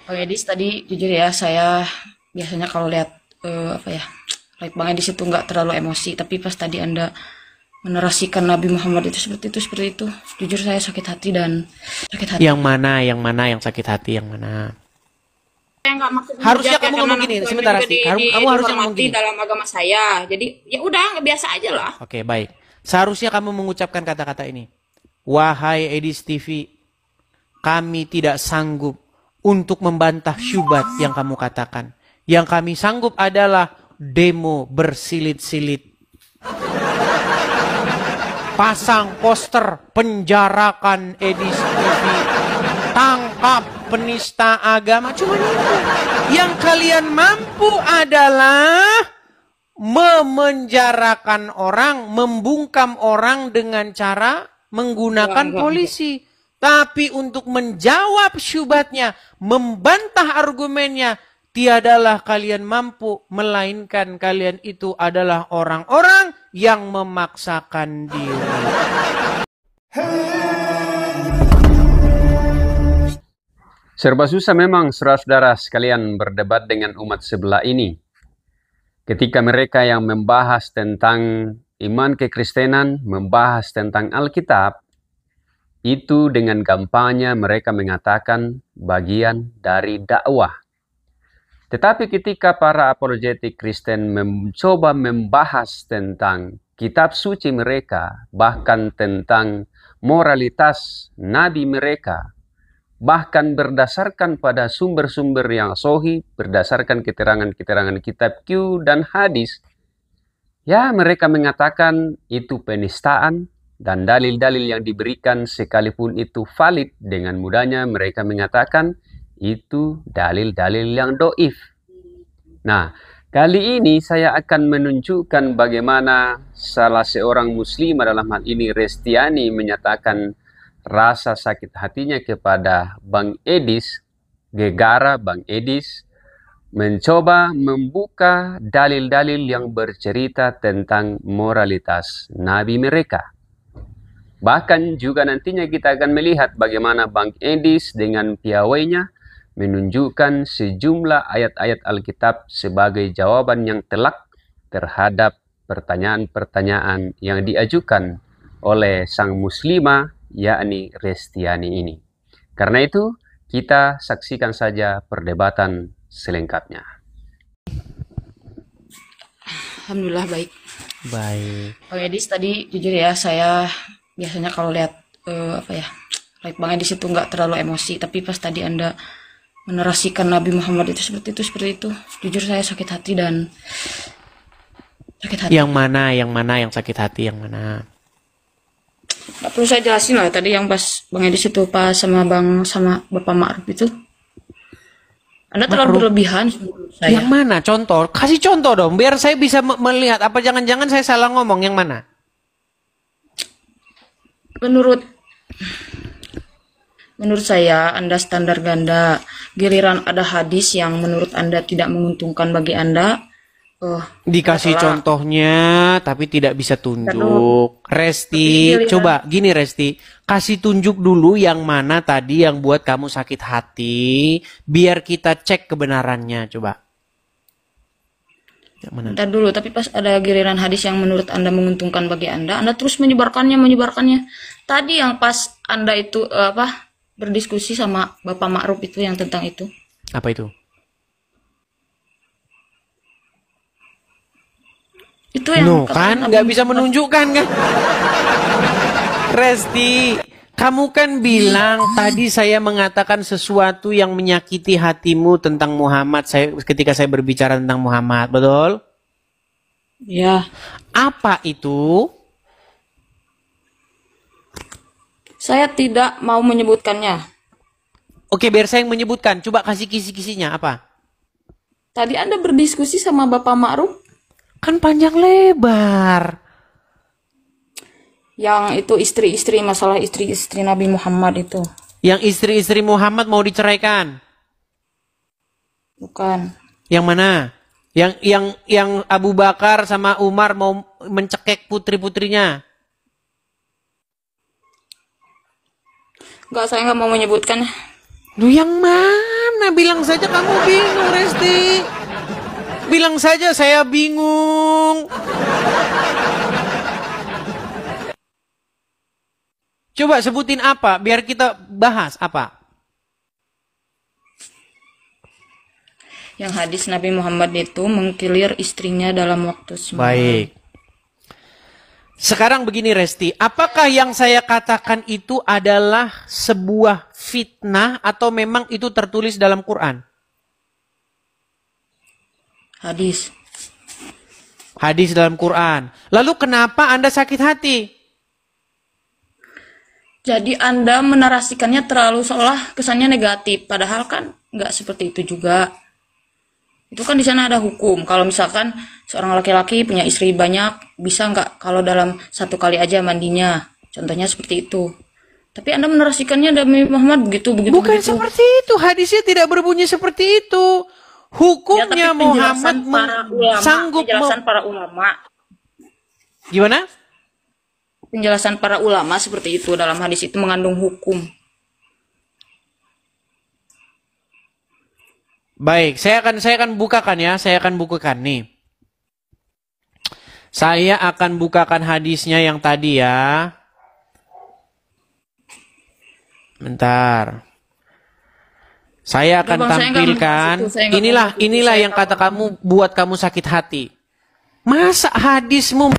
Bang Edis tadi jujur ya, saya biasanya kalau lihat apa ya, lihat Bang Edis itu nggak terlalu emosi, tapi pas tadi Anda menerasikan Nabi Muhammad itu seperti itu, jujur saya sakit hati dan sakit hati. Yang mana, yang mana yang sakit hati, yang mana? Saya nggak maksud Harusnya menghujat ya, kamu karena ngomong Nabi gini, Muhammad sebentar juga Asti. Kamu harusnya ngomong dihormati gini. dalam agama saya. Jadi ya udah, nggak biasa aja lah. Oke, baik. Seharusnya kamu mengucapkan kata-kata ini. Wahai Edis TV, kami tidak sanggup untuk membantah syubhat yang kamu katakan. Yang kami sanggup adalah demo bersilit-silit. Pasang poster, penjarakan Edis TV. Tangkap penista agama. Cuma itu. Yang kalian mampu adalah memenjarakan orang, membungkam orang dengan cara menggunakan Enggak. polisi. Tapi untuk menjawab syubhatnya, membantah argumennya, tiadalah kalian mampu, melainkan kalian itu adalah orang-orang yang memaksakan diri. Serba susah memang saudara-saudara sekalian berdebat dengan umat sebelah ini. Ketika mereka yang membahas tentang iman kekristenan, membahas tentang Alkitab, itu dengan gampangnya mereka mengatakan bagian dari dakwah. Tetapi ketika para apologetik Kristen mencoba membahas tentang kitab suci mereka, bahkan tentang moralitas nabi mereka, bahkan berdasarkan pada sumber-sumber yang sahih, berdasarkan keterangan-keterangan kitab Q dan hadis, ya mereka mengatakan itu penistaan, dan dalil-dalil yang diberikan sekalipun itu valid, dengan mudahnya mereka mengatakan itu dalil-dalil yang doif. Nah, kali ini saya akan menunjukkan bagaimana salah seorang muslimah, dalam hal ini Restiani, menyatakan rasa sakit hatinya kepada Bang Edis, gegara Bang Edis, mencoba membuka dalil-dalil yang bercerita tentang moralitas nabi mereka. Bahkan juga nantinya kita akan melihat bagaimana Bang Edis dengan piawainya menunjukkan sejumlah ayat-ayat Alkitab sebagai jawaban yang telak terhadap pertanyaan-pertanyaan yang diajukan oleh sang muslimah, yakni Restiani ini. Karena itu, kita saksikan saja perdebatan selengkapnya. Alhamdulillah baik. Baik. Bang Edis tadi jujur ya, saya biasanya kalau lihat apa ya, lihat Bang Edis itu nggak terlalu emosi, tapi pas tadi Anda menerasikan Nabi Muhammad itu seperti itu, jujur saya sakit hati dan sakit hati. Yang mana yang sakit hati, yang mana? Nggak perlu saya jelasin lah, tadi yang pas Bang Edis itu pas sama Bapak Ma'ruf itu, Anda terlalu berlebihan menurut saya. Yang mana? Contoh, kasih contoh dong, biar saya bisa melihat. Apa jangan-jangan saya salah ngomong? Yang mana? Menurut saya, Anda standar ganda. Giliran ada hadis yang menurut Anda tidak menguntungkan bagi Anda, Dikasih contohnya, tapi tidak bisa tunjuk. Resti, Tapi coba gini Resti, kasih tunjuk dulu yang mana tadi yang buat kamu sakit hati, biar kita cek kebenarannya, coba. Yang mana? Bentar dulu, tapi pas ada giliran hadis yang menurut Anda menguntungkan bagi Anda terus menyebarkannya. Tadi yang pas Anda itu berdiskusi sama Bapak Ma'ruf itu yang tentang itu. Apa itu? Itu yang No, kan nggak bisa menunjukkan kan? Resti, kamu kan bilang tadi saya mengatakan sesuatu yang menyakiti hatimu tentang Muhammad ketika saya berbicara tentang Muhammad, betul? Ya, Apa itu? saya tidak mau menyebutkannya. Oke, biar saya yang menyebutkan. Coba kasih kisi-kisinya apa? Tadi Anda berdiskusi sama Bapak Ma'ruf Kan panjang lebar. yang itu masalah istri-istri Nabi Muhammad itu. Yang istri-istri Muhammad mau diceraikan. Bukan. Yang mana? Yang Abu Bakar sama Umar mau mencekik putri-putrinya. Enggak, saya nggak mau menyebutkan. Lu yang mana? bilang saja kamu bingung, Resti. Bilang saja saya bingung. Coba sebutin apa, biar kita bahas apa. Yang hadis Nabi Muhammad itu mengkilir istrinya dalam waktu semalam. Baik. Sekarang begini Resti, apakah yang saya katakan itu adalah sebuah fitnah atau memang itu tertulis dalam Quran? Hadis. Hadis dalam Quran. Lalu kenapa Anda sakit hati? Jadi Anda menarasikannya terlalu seolah kesannya negatif, padahal kan nggak seperti itu juga. Itu kan di sana ada hukum. Kalau misalkan seorang laki-laki punya istri banyak, bisa nggak kalau dalam satu kali aja mandinya? Contohnya seperti itu. Tapi Anda menarasikannya Nabi Muhammad begitu. Bukan seperti itu. Hadisnya tidak berbunyi seperti itu. Hukumnya Ya, tapi Muhammad sanggup penjelasan para ulama. Gimana? Penjelasan para ulama seperti itu dalam hadis itu mengandung hukum. Baik, saya akan bukakan ya, saya akan bukakan nih. Saya akan bukakan hadisnya yang tadi ya. Bentar. Saya akan tampilkan. Inilah yang kata kamu buat kamu sakit hati. Masa hadismu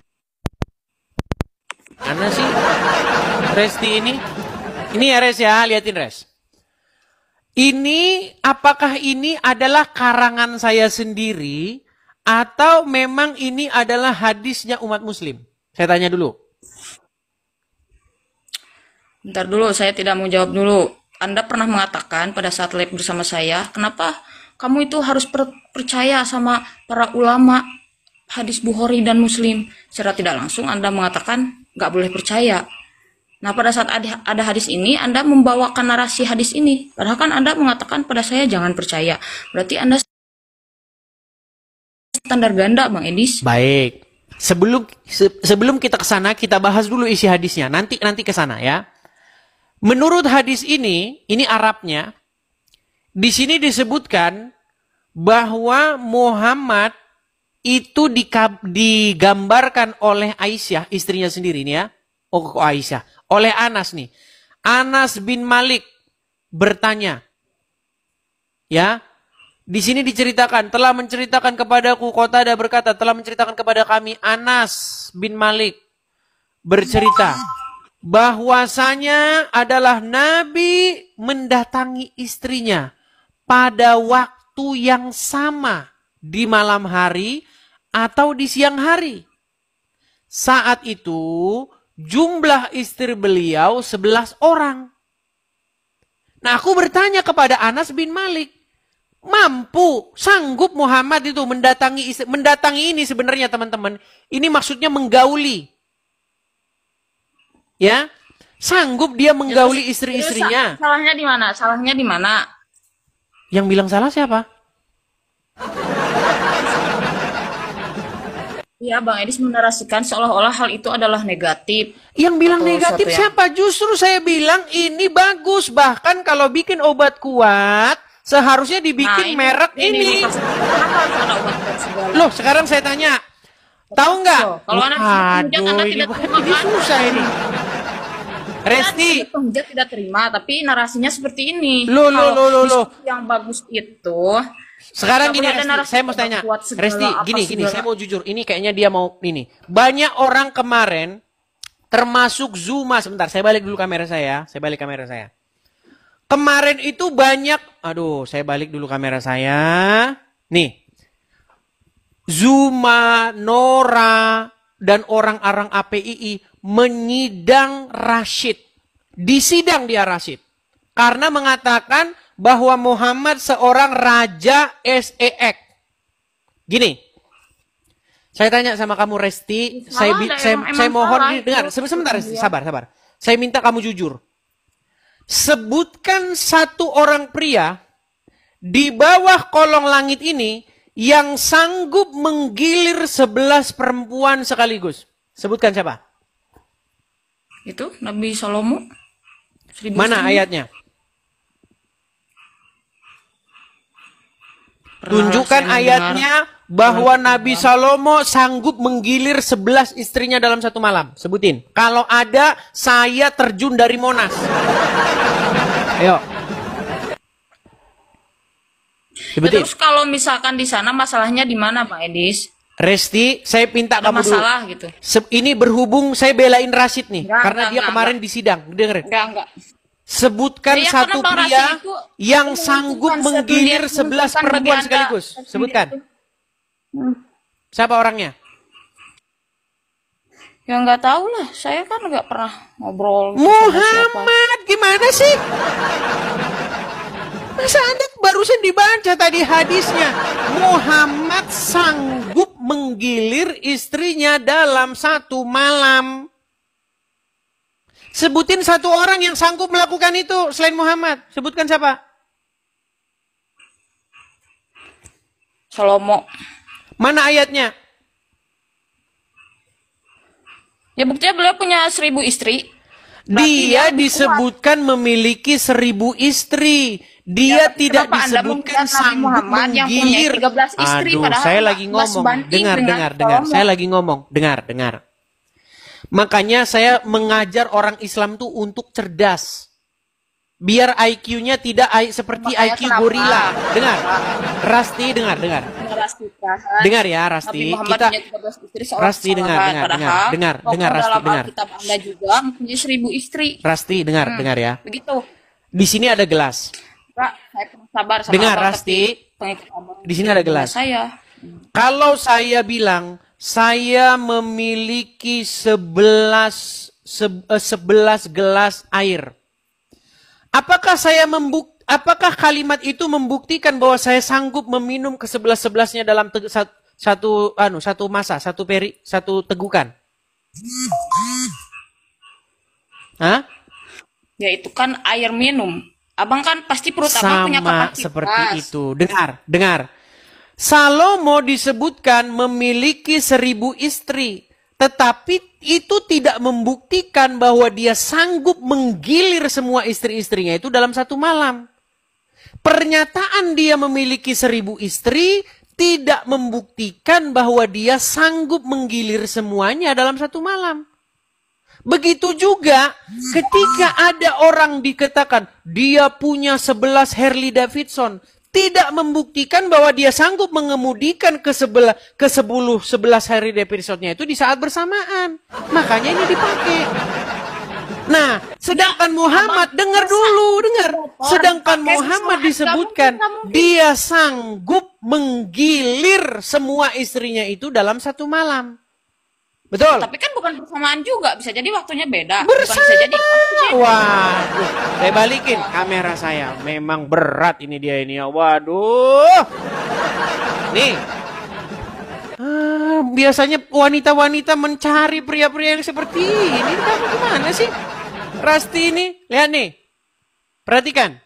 mana sih? Resti ini? Ini ya Res ya, liatin Res. Ini, apakah ini adalah karangan saya sendiri atau memang ini adalah hadisnya umat muslim? Saya tanya dulu. Bentar dulu, saya tidak mau jawab dulu. Anda pernah mengatakan pada saat live bersama saya, kenapa kamu itu harus percaya sama para ulama hadis Bukhari dan Muslim? Secara tidak langsung Anda mengatakan nggak boleh percaya. Nah, pada saat ada hadis ini, Anda membawakan narasi hadis ini. Padahal kan Anda mengatakan pada saya jangan percaya. Berarti Anda standar ganda, Bang Edis. Baik. Sebelum kita ke sana, kita bahas dulu isi hadisnya. Nanti ke sana ya. Menurut hadis ini Arabnya, di sini disebutkan bahwa Muhammad itu digambarkan oleh Aisyah, istrinya sendiri nih ya. Oh, Aisyah. Oleh Anas nih. Anas bin Malik bertanya. Ya. Di sini diceritakan, telah menceritakan kepadaku, Qatadah berkata, telah menceritakan kepada kami Anas bin Malik bercerita bahwasanya adalah Nabi mendatangi istrinya pada waktu yang sama di malam hari atau di siang hari. Saat itu jumlah istri beliau 11 orang. Nah, aku bertanya kepada Anas bin Malik, sanggup Muhammad itu mendatangi ini sebenarnya teman-teman. Ini maksudnya menggauli. Ya, sanggup dia menggauli istri-istrinya. Salahnya di mana? Salahnya di mana? Yang bilang salah siapa? Ya, Bang Edis menarasikan seolah-olah hal itu adalah negatif. Yang bilang negatif siapa? Justru saya bilang ini bagus. Bahkan kalau bikin obat kuat, seharusnya dibikin merek ini. Loh, sekarang saya tanya. Tahu nggak? Kalau Anda tidak terima, ini susah ini. Resti. Penghujat tidak terima, tapi narasinya seperti ini. Loh. Yang bagus itu. Sekarang gini Resti, saya mau tanya. Resti, gini, saya mau jujur. Ini kayaknya dia mau ini. Banyak orang kemarin, termasuk Zuma. Sebentar, saya balik dulu kamera saya. Kemarin itu banyak, saya balik dulu kamera saya. Nih. Zuma, Nora, dan orang-orang APII menyidang Rashid. Disidang dia Rashid. Karena mengatakan bahwa Muhammad seorang raja SEX. Gini. Saya tanya sama kamu Resti, saya mohon dengar, sebentar Resti, sabar. Saya minta kamu jujur. Sebutkan satu orang pria di bawah kolong langit ini yang sanggup menggilir 11 perempuan sekaligus. Sebutkan siapa? Itu Nabi Salomo. Mana ayatnya? Tunjukkan saya mendengar ayatnya bahwa Nabi Salomo sanggup menggilir 11 istrinya dalam satu malam. Sebutin. Kalau ada, saya terjun dari Monas. Ayo. Ya, Sebutin. terus kalau misalkan di sana masalahnya di mana, Bang Edis? Resti, saya minta Ada kamu dulu. masalah gitu? Ini berhubung saya belain Rashid nih. Enggak, karena enggak, dia enggak, kemarin di sidang. Dengerin. Enggak. Sebutkan Ya, satu karena Bang pria Rashid itu yang menguntungkan sanggup satu menggilir dia 11 menguntungkan bagi perempuan Anda. sekaligus. Sendiri Sebutkan. itu. Siapa orangnya? Ya nggak tahu lah, saya kan nggak pernah ngobrol sama siapa. Muhammad, gimana sih? Masa Anda barusan dibaca tadi hadisnya. Muhammad sanggup menggilir istrinya dalam satu malam. Sebutin satu orang yang sanggup melakukan itu selain Muhammad. Sebutkan siapa? Salomo. Mana ayatnya? Ya buktinya beliau punya 1000 istri. Dia dia disebutkan memiliki 1000 istri. Dia Ya, tidak kenapa Anda disebutkan mengkritik Nabi sanggup Muhammad yang punya menggilir. 13 istri, Aduh, padahal saya nggak- lagi nggak ngomong. sebanding Dengar. dengan Saya lagi ngomong. Dengar. Makanya saya mengajar orang Islam tuh untuk cerdas. Biar IQ-nya tidak seperti Makanya IQ kenapa? gorila. Dengar. Rasti, dengar. Dengar ya, Nabi Rasti. Muhammad Kita punya 13 istri seorang Rasti, dengar, sahabat. dengar, Padahal dengar, tokoh dengar, Rasti, dalam dengar. Alkitab Anda juga mempunyai 1000 istri. Rasti, dengar ya. Begitu. Di sini ada gelas. Pak, saya pernah sabar sama Dengar, Abang, Rasti. tapi pengikut Abang Di sini ada gelas. Saya. Kalau saya bilang saya memiliki 11 gelas air. Apakah kalimat itu membuktikan bahwa saya sanggup meminum ke-11-11-nya dalam satu masa, satu tegukan? Hah? Ya itu kan air minum. Abang kan pasti perut abang punya Sama kapasitas. seperti itu. Dengar. Salomo disebutkan memiliki 1000 istri. Tetapi itu tidak membuktikan bahwa dia sanggup menggilir semua istri-istrinya itu dalam satu malam. Pernyataan dia memiliki 1000 istri tidak membuktikan bahwa dia sanggup menggilir semuanya dalam satu malam. Begitu juga ketika ada orang dikatakan dia punya 11 Harley Davidson, tidak membuktikan bahwa dia sanggup mengemudikan ke 11 Harley Davidsonnya itu di saat bersamaan. Makanya ini dipakai. Nah, sedangkan Muhammad, dengar. Sedangkan Muhammad disebutkan dia sanggup menggilir semua istrinya itu dalam satu malam. Betul. Tapi kan bukan bersamaan juga, bisa jadi waktunya beda. Bersama. Bukan bisa jadi Waduh, saya balikin kamera saya. Memang berat ini dia ini ya. Waduh. Nih. Biasanya wanita-wanita mencari pria-pria yang seperti ini. Kamu gimana sih? Rasti ini, lihat nih. Perhatikan.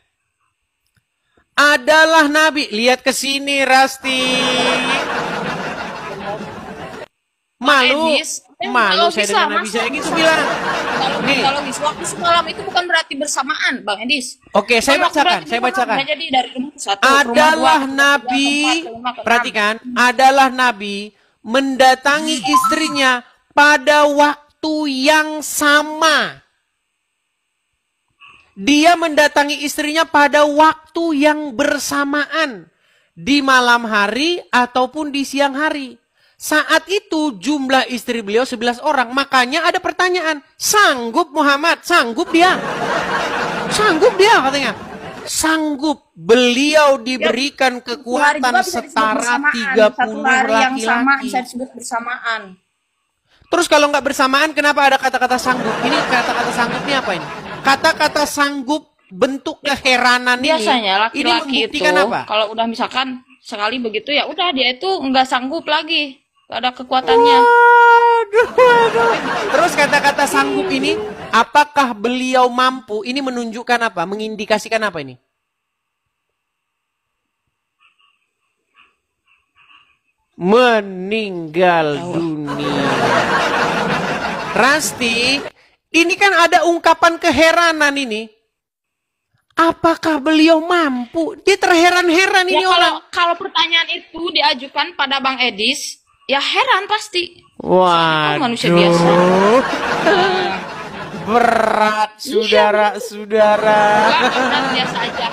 Adalah Nabi. Lihat ke sini, Rasti. Malu, Edis, kalau saya bisa, dengan Nabi masa saya gitu bisa? bilang. Nih. Kalau waktu semalam itu bukan berarti bersamaan, Bang Edis. Oke, saya Bukan waktu bacakan, berarti saya bersamaan, bacakan. bisa jadi dari rumah ke satu, rumah Adalah dua, ke Nabi, tiga, ke empat, ke lima, ke enam. perhatikan, adalah Nabi mendatangi istrinya pada waktu yang sama. Dia mendatangi istrinya pada waktu yang bersamaan. Di malam hari ataupun di siang hari. Saat itu jumlah istri beliau 11 orang. Makanya ada pertanyaan. Sanggup Muhammad? Sanggup dia? Sanggup dia katanya. Sanggup. Beliau diberikan kekuatan Satu hari juga bisa disebut setara bersamaan. 30 Satu hari yang sama laki-laki. bisa disebut bersamaan. Terus kalau nggak bersamaan kenapa ada kata-kata sanggup? Ini kata-kata sanggup ini apa ini? Kata-kata sanggup bentuk keheranan Biasanya ini laki-laki itu membuktikan apa? kalau udah misalkan sekali begitu ya udah dia itu nggak sanggup lagi. Nggak ada kekuatannya. Aduh. Terus kata-kata sanggup ini, apakah beliau mampu? Ini menunjukkan apa? Mengindikasikan apa ini? Meninggal dunia. Rasti, ini kan ada ungkapan keheranan ini. Apakah beliau mampu? Dia terheran-heran Ya ini orang. kalau pertanyaan itu diajukan pada Bang Edis, ya heran pasti. Waduh. Manusia biasa. Berat, saudara-saudara. Enggak, biasa aja.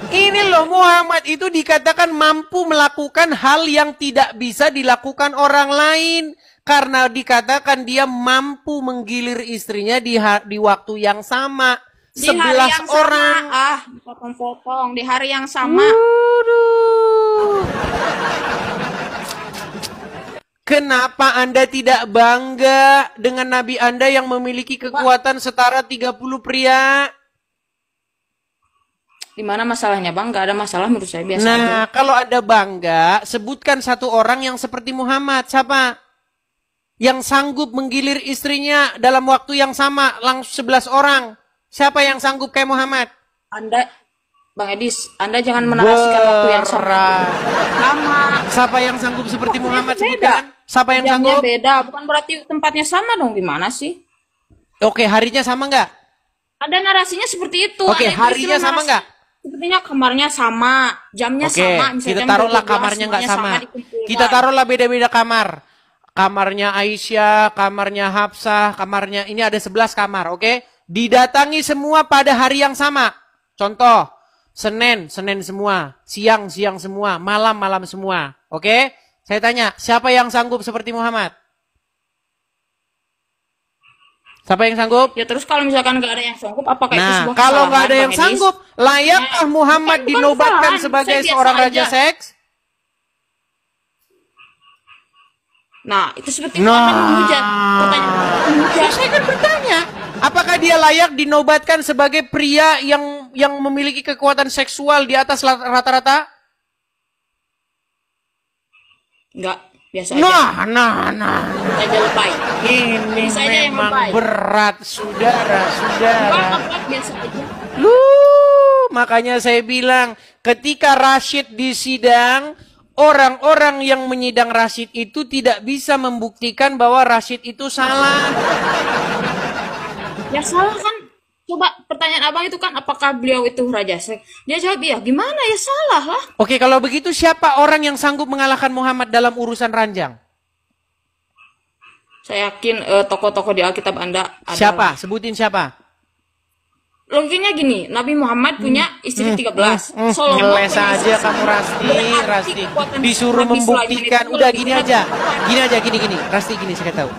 Ini loh, Muhammad itu dikatakan mampu melakukan hal yang tidak bisa dilakukan orang lain. Karena dikatakan dia mampu menggilir istrinya di waktu yang sama. Di 11 hari yang orang. sama, potong-potong di hari yang sama. Waduh. Kenapa Anda tidak bangga dengan Nabi Anda yang memiliki kekuatan setara 30 pria? Di mana masalahnya, Bang? Gak ada masalah menurut saya, biasa aja. Nah, kalau Anda bangga, sebutkan satu orang yang seperti Muhammad. Siapa? Yang sanggup menggilir istrinya dalam waktu yang sama, langsung 11 orang. Siapa yang sanggup kayak Muhammad? Anda, Bang Edis, Anda jangan menarasikan waktu yang sama. Sama. Siapa yang sanggup seperti Muhammad? Beda. Sebutkan. Siapa yang Jamnya sanggup? beda, bukan berarti tempatnya sama dong. Gimana sih? Oke, harinya sama nggak? Ada narasinya seperti itu. Oke, Ada harinya istilah sama narasi. nggak? Sepertinya kamarnya sama, jamnya Oke, sama. Misalnya kita jam taruhlah 12, kamarnya nggak semuanya sama. dikumpulkan. Kita taruhlah beda-beda kamar. Kamarnya Aisyah, kamarnya Hafsah, kamarnya ini ada 11 kamar, oke? Didatangi semua pada hari yang sama. Contoh, Senin semua, siang semua, malam semua, oke? Saya tanya, siapa yang sanggup seperti Muhammad? Siapa yang sanggup? Ya terus kalau misalkan nggak ada yang sanggup, apakah itu Nah, sebuah kalau nggak kesalahan, ada yang Bang Edis? sanggup, layakkah Muhammad bukan dinobatkan kesalahan, sebagai saya biasa seorang raja aja. seks? Nah, itu seperti Muhammad menghujat. Pertanyaan menghujat. Saya kan bertanya, apakah dia layak dinobatkan sebagai pria yang memiliki kekuatan seksual di atas rata-rata? Enggak, biasa aja. Nah. Aja lebay. Ini Bisa aja yang memang lebay. berat, saudara-saudara. Enggak, biasa aja. Makanya saya bilang, ketika Rashid disidang, orang-orang yang menyidang Rashid itu tidak bisa membuktikan bahwa Rashid itu salah. Ya salah kan. Coba pertanyaan abang itu kan, apakah beliau itu raja seks? Dia jawab iya. Gimana ya, salah lah. Oke, kalau begitu siapa orang yang sanggup mengalahkan Muhammad dalam urusan ranjang? Saya yakin tokoh-tokoh di Alkitab Anda adalah... Siapa? Sebutin siapa? Logikanya gini, Nabi Muhammad punya istri 13. Solomon Ngeles punya aja istri kamu 9. Berarti Rasti. kekuatan Disuruh Nabi Sulaiman membuktikan. itu Udah lebih gini berat. aja. Gini. Rasti gini saya tahu.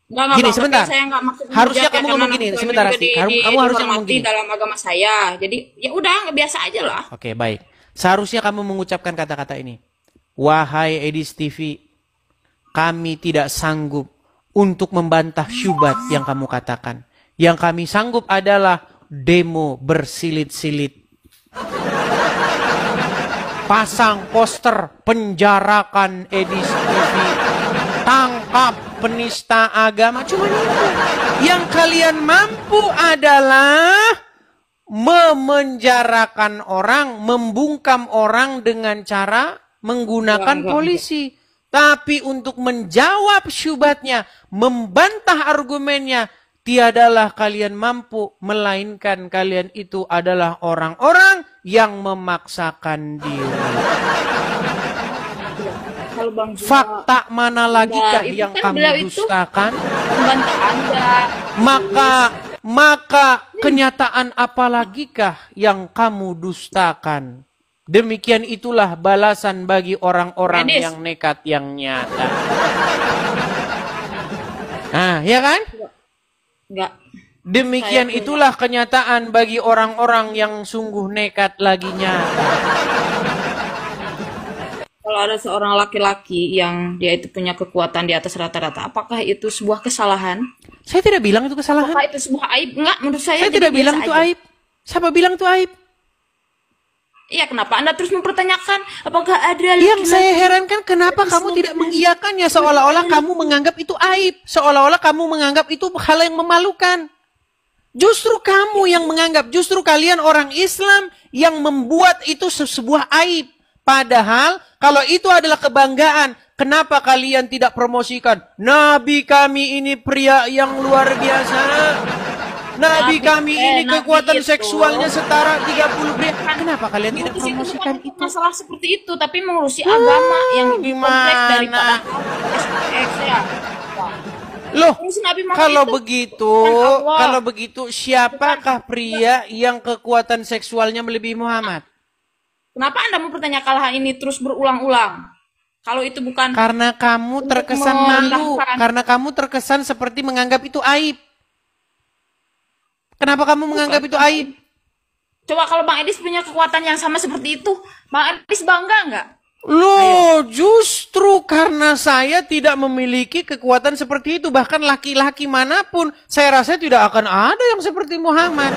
Enggak, Gini, Bang, sebentar. tapi saya nggak maksud Harusnya menghujat kamu ya, ngomong karena gini. Nabi Sebentar, Sulaiman Rasti. juga Kamu harusnya ngomong dihormati gini. dalam agama saya. Jadi ya udah, biasa aja lah. Oke, baik. Seharusnya kamu mengucapkan kata-kata ini. Wahai Edis TV, kami tidak sanggup untuk membantah syubhat yang kamu katakan. Yang kami sanggup adalah demo bersilit-silit. Pasang poster, penjarakan Edis TV. Tangkap penista agama. Cuma itu. Yang kalian mampu adalah memenjarakan orang, membungkam orang dengan cara menggunakan Enggak. polisi. Tapi untuk menjawab syubhatnya, membantah argumennya, tiadalah kalian mampu, melainkan kalian itu adalah orang-orang yang memaksakan diri. Kalau Bang Juma Fakta mana lagi Nah, kah itu yang kan beliau kamu itu dustakan? membantah Anda. Maka kenyataan apalagikah yang kamu dustakan? Demikian itulah balasan bagi orang-orang Medis. yang nekat yang nyata. Nah, ya kan? Enggak. Demikian Saya punya. itulah kenyataan bagi orang-orang yang sungguh nekat lagi nyata. Kalau ada seorang laki-laki yang dia itu punya kekuatan di atas rata-rata, apakah itu sebuah kesalahan? Saya tidak bilang itu kesalahan. Apakah itu sebuah aib? Enggak, menurut saya. Saya jadi tidak biasa bilang itu aja. aib. Siapa bilang itu aib? Iya, kenapa Anda terus mempertanyakan apakah ada Yang laki-laki- saya herankan kenapa kamu tidak mengiyakannya seolah-olah kamu menganggap itu aib. Seolah-olah kamu menganggap itu hal yang memalukan. Justru kamu yang menganggap, justru kalian orang Islam yang membuat itu sebuah aib. Padahal kalau itu adalah kebanggaan, kenapa kalian tidak promosikan? Nabi kami ini pria yang luar biasa. Nabi kami ini Nabi kekuatan itu- seksualnya setara 30 pria. Kenapa kalian tidak Mengurusi itu promosikan bukan itu? masalah seperti itu, tapi mengurusi agama yang lebih kompleks gimana? daripada SX ya. Loh, Mengurusi Nabi Muhammad kalau itu begitu, bukan Allah. kalau begitu siapakah pria yang kekuatan seksualnya melebihi Muhammad? Kenapa Anda mempertanyakan hal ini terus berulang-ulang? Kalau itu bukan Karena kamu Untuk terkesan malu, merendahkan. karena kamu terkesan seperti menganggap itu aib. Kenapa kamu menganggap itu aib? Coba kalau Bang Edis punya kekuatan yang sama seperti itu, Bang Edis bangga nggak? Loh, justru karena saya tidak memiliki kekuatan seperti itu. Bahkan laki-laki manapun, saya rasa tidak akan ada yang seperti Muhammad.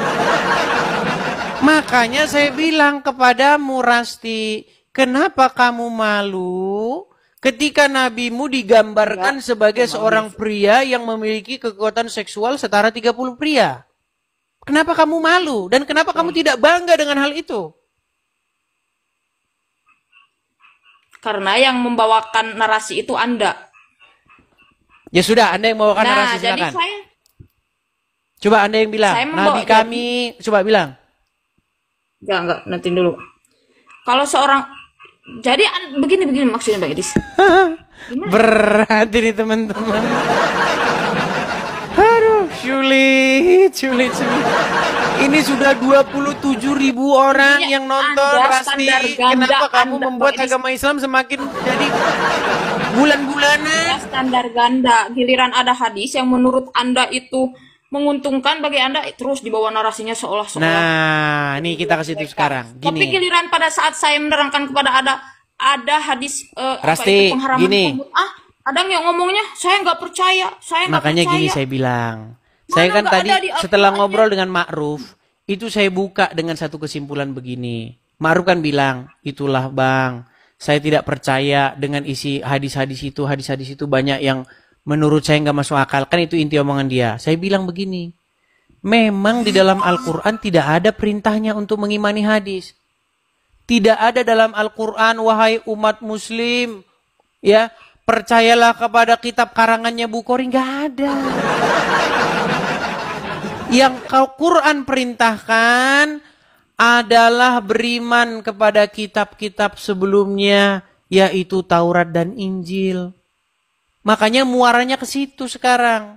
Makanya saya bilang kepadamu, Rasti, kenapa kamu malu ketika nabimu digambarkan sebagai seorang pria yang memiliki kekuatan seksual setara 30 pria? Kenapa kamu malu? Dan kenapa kamu tidak bangga dengan hal itu? Karena yang membawakan narasi itu Anda. Ya sudah, Anda yang membawakan Nah, narasi, jadi silakan. saya Coba Anda yang bilang, Saya membawa- Nabi kami, coba bilang. enggak, nanti dulu. Kalau seorang jadi begini maksudnya Bang Edis. Berat ini teman-teman. Aduh, sulit. Ini sudah 27.000 orang Intinya yang nonton, Anda Rasti. standar ganda, Kenapa kamu Anda, membuat Pak Edis. agama Islam semakin jadi bulan-bulanan? Ya, standar ganda. Giliran ada hadis yang menurut Anda itu menguntungkan bagi Anda, terus dibawa narasinya seolah-olah. Nah, ini kita ke situ sekarang. Tapi Gini, giliran pada saat saya menerangkan kepada ada hadis Rasti, pengharaman gini. tombol. Ada yang ngomongnya saya nggak percaya, saya nggak makanya percaya. gini saya bilang. Saya kan nggak tadi ada di Al-Quran setelah ya? ngobrol dengan Ma'ruf, itu saya buka dengan satu kesimpulan begini. Ma'ruf kan bilang, itulah bang, saya tidak percaya dengan isi hadis-hadis itu. Hadis-hadis itu banyak yang menurut saya nggak masuk akal. Kan itu inti omongan dia. Saya bilang begini, memang di dalam Al-Quran tidak ada perintahnya untuk mengimani hadis. Tidak ada dalam Al-Quran, wahai umat muslim, ya, percayalah kepada kitab karangannya Bukhari. Nggak ada. Yang Al-Quran perintahkan adalah beriman kepada kitab-kitab sebelumnya, yaitu Taurat dan Injil. Makanya muaranya ke situ sekarang.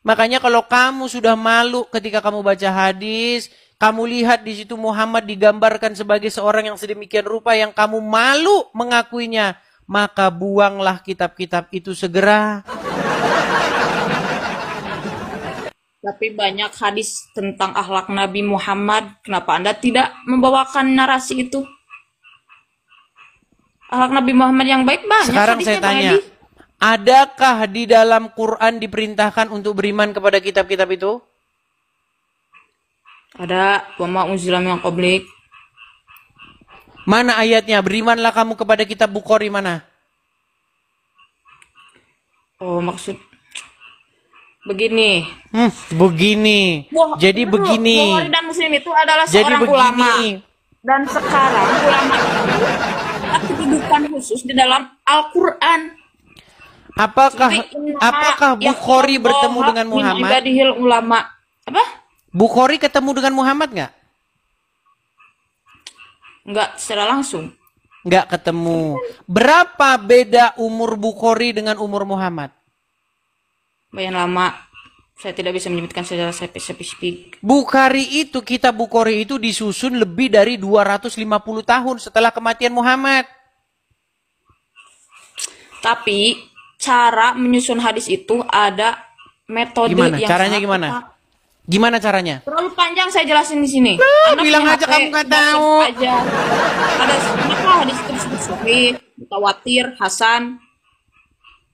Makanya kalau kamu sudah malu ketika kamu baca hadis, kamu lihat di situ Muhammad digambarkan sebagai seorang yang sedemikian rupa yang kamu malu mengakuinya, maka buanglah kitab-kitab itu segera. Tapi banyak hadis tentang akhlak Nabi Muhammad. Kenapa Anda tidak membawakan narasi itu? Akhlak Nabi Muhammad yang baik banyak. Sekarang hadisnya, saya Bang tanya, Edi. adakah di dalam Quran diperintahkan untuk beriman kepada kitab-kitab itu? Ada wama unzila min qablik. Mana ayatnya? Berimanlah kamu kepada kitab Bukhari mana? Oh, maksud begini. Begini. Jadi begini. Bukhari dan Muslim itu adalah Jadi seorang begini. ulama. Dan sekarang ulama itu ada kedudukan khusus di dalam Al-Quran. Apakah Bukhari bertemu dengan Muhammad? Ulama. Apa? Bukhari ketemu dengan Muhammad nggak? Enggak secara langsung. Nggak ketemu. Berapa beda umur Bukhari dengan umur Muhammad? Lumayan lama. Saya tidak bisa menyebutkan secara spesifik. Bukhari itu, kitab Bukhari itu disusun lebih dari 250 tahun setelah kematian Muhammad. Tapi cara menyusun hadis itu ada metode Gimana? yang Caranya sangat gimana? tepat. Gimana caranya? Terlalu panjang saya jelasin di sini. Anda bilang punya aja HP, kamu nggak baca tahu. Aja. Ada kenapa hadis itu disebut sahih, mutawatir, hasan.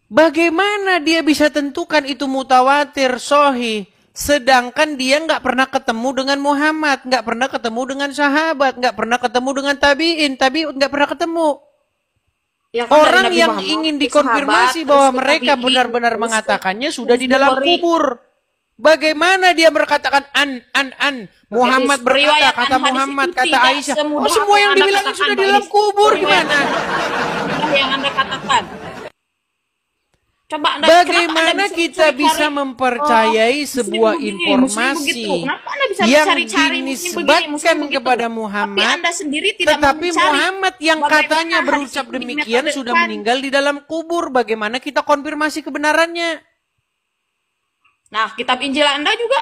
Bagaimana dia bisa tentukan itu mutawatir, sohi, sedangkan dia nggak pernah ketemu dengan Muhammad, nggak pernah ketemu dengan sahabat, nggak pernah ketemu dengan tabiin nggak pernah ketemu. Ya kan, dari Orang Nabi yang Muhammad, ingin ke dikonfirmasi sahabat, bahwa terus ke mereka tabi'in, benar-benar terus ke- mengatakannya sudah di terus ke dalam Bukhari. kubur. Bagaimana dia berkata Muhammad berkata, Periwayatan kata hadis Muhammad, itu kata tidak Aisyah. semudah Oh, semua apa yang Anda dibilang katakan, sudah di Bang dalam Is. kubur, Periwayatan gimana? mudah yang Anda katakan. Coba Anda, kenapa Anda Bagaimana kita bisa mempercayai sebuah informasi yang dinisbatkan kepada Muhammad, tapi Anda sendiri tidak tetapi mencari Muhammad yang bagaimana katanya hadis berucap itu demikian sudah dimetodologikan. meninggal di dalam kubur? Bagaimana kita konfirmasi kebenarannya? Nah, kitab Injil Anda juga.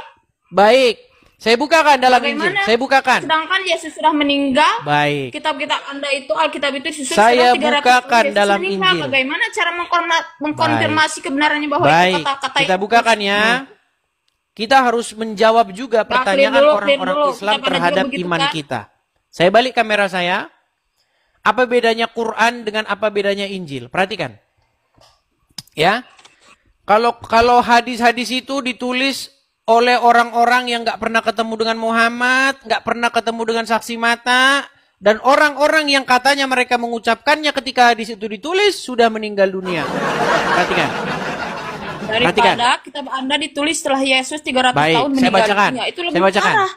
Baik, saya bukakan dalam Bagaimana? Injil. Saya bukakan. Sedangkan Yesus sudah meninggal. Baik. Kitab-kitab Anda itu, Alkitab itu disusun Saya setelah 300 bukakan tahun Yesus dalam meninggal. Injil. Bagaimana cara mengkonfirmasi kebenarannya bahwa itu Baik, kata-kata kita itu? bukakan ya. Kita harus menjawab juga pertanyaan clear orang-orang dulu. Islam Kitab Anda terhadap juga begitu, iman Kak. kita. Saya balik kamera saya. Apa bedanya Quran dengan apa bedanya Injil? Perhatikan. Ya. Kalau hadis-hadis itu ditulis oleh orang-orang yang nggak pernah ketemu dengan Muhammad, nggak pernah ketemu dengan saksi mata, dan orang-orang yang katanya mereka mengucapkannya ketika hadis itu ditulis sudah meninggal dunia. Perhatikan. Daripada kitab Anda ditulis setelah Yesus 300 Baik, tahun saya meninggal bacakan. dunia. Itu Saya lebih bacakan. parah.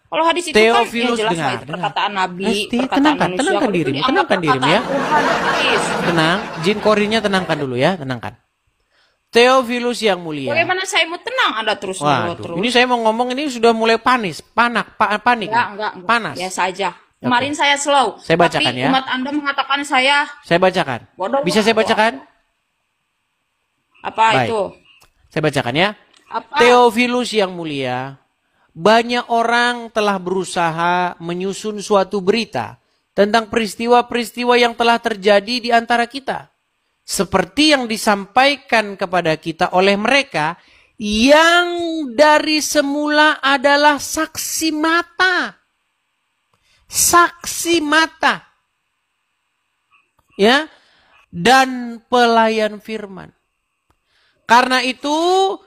Kalau hadis itu Theophilus, kan ya jelas dengar, itu perkataan Nabi, Esti, perkataan tenangkan, manusia. tenangkan Kalau itu dirimu, dianggap tenangkan dirimu ya. perkataan Tuhan, hadis. Tenang, jin korinnya tenangkan dulu ya, tenangkan. Theophilus yang mulia. Bagaimana saya mau tenang Anda terus Waduh, ini saya mau ngomong ini sudah mulai panik panik, Enggak. panas. Ya saja. Kemarin saya slow. Saya bacakan tapi ya. umat Anda mengatakan saya Saya bacakan. bodoh. Bisa saya bacakan? Apa Baik. itu? Saya bacakan ya. Apa? Theophilus yang mulia, banyak orang telah berusaha menyusun suatu berita tentang peristiwa-peristiwa yang telah terjadi di antara kita. Seperti yang disampaikan kepada kita oleh mereka yang dari semula adalah saksi mata. Saksi mata. Ya. Dan pelayan firman. Karena itu,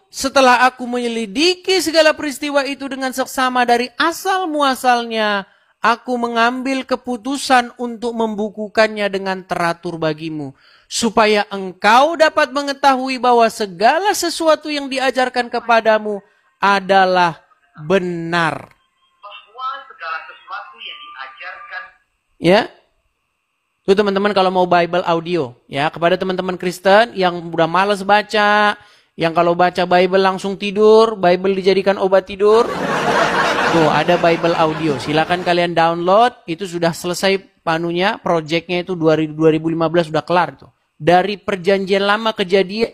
setelah aku menyelidiki segala peristiwa itu dengan seksama dari asal muasalnya, aku mengambil keputusan untuk membukukannya dengan teratur bagimu, supaya engkau dapat mengetahui bahwa segala sesuatu yang diajarkan kepadamu adalah benar. Bahwa segala sesuatu yang diajarkan Ya. Tuh teman-teman kalau mau Bible audio ya, kepada teman-teman Kristen yang udah malas baca, yang kalau baca Bible langsung tidur, Bible dijadikan obat tidur. Tuh ada Bible audio, silakan kalian download, itu sudah selesai panunya, projectnya itu 2015 sudah kelar tuh. Dari perjanjian lama kejadian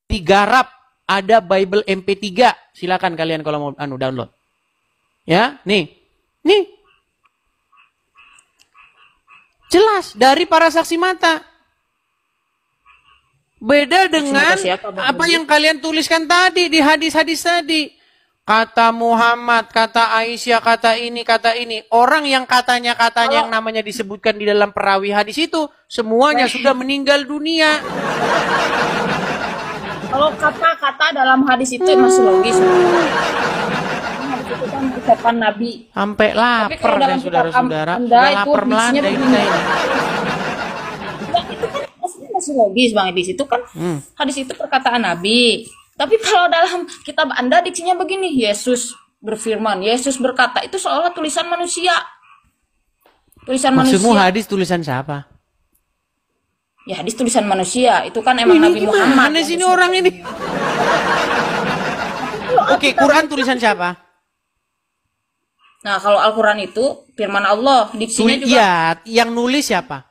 digarap, ada Bible MP3, silakan kalian kalau mau download. Ya, nih. Jelas dari para saksi mata. Beda dengan apa yang kalian tuliskan tadi di hadis-hadis tadi. Kata Muhammad, kata Aisyah, kata ini, kata ini. Orang yang katanya yang namanya disebutkan di dalam perawi hadis itu, semuanya sudah meninggal dunia. Kalau kata-kata dalam hadis itu masih logis. Hadis itu kan ucapan Nabi. Sampai lapar Tapi kalau deh dalam saudara-saudara. Anda Sudah itu lapar melanda isinya ini. begini. Nah, itu kan maksudnya masih logis Bang Edis. Itu kan hadis itu perkataan Nabi. Tapi kalau dalam kitab Anda diksinya begini, Yesus berfirman, Yesus berkata, itu seolah tulisan manusia. Tulisan Maksudmu manusia. hadis tulisan siapa? Ya hadis tulisan manusia. Itu kan emang Nabi Muhammad. Mana sini orang ini? Oke, Quran tulisan siapa? Nah, kalau Al-Quran itu firman Allah, diksinya juga Iya, yang nulis siapa?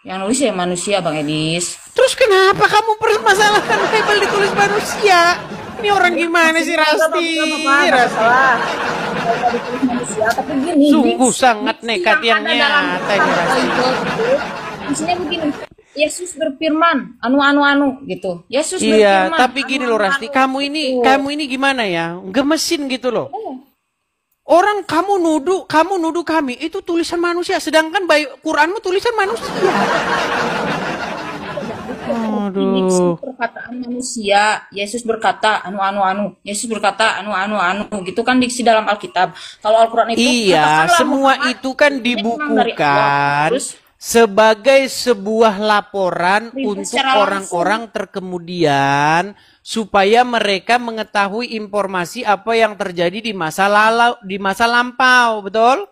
yang nulis ya manusia, Bang Edis. Terus kenapa kamu permasalahkan Bible ditulis manusia? Ini orang gimana sih, Rasti? Rasti. Ditulis manusia, tapi gini. Sungguh diksi- sangat diksi nekat yang ada dalam nyata ini, Rasti. Maksudnya begini, Yesus berfirman, anu gitu. Yesus Iya, berfirman. tapi gini loh Rasti, kamu gitu. ini gimana ya? Gemesin gitu loh. Orang kamu nuduh kami itu tulisan manusia, sedangkan Quranmu tulisan manusia. Diksi Aduh. perkataan manusia. Yesus berkata anu. Yesus berkata anu gitu kan diksi dalam Alkitab. Kalau Al-Quran itu Iya, katakanlah semua Muhammad, itu kan ini memang dari Allah. dibukukan Terus sebagai sebuah laporan Perintah untuk secara langsung. orang-orang terkemudian supaya mereka mengetahui informasi apa yang terjadi di masa lampau, betul?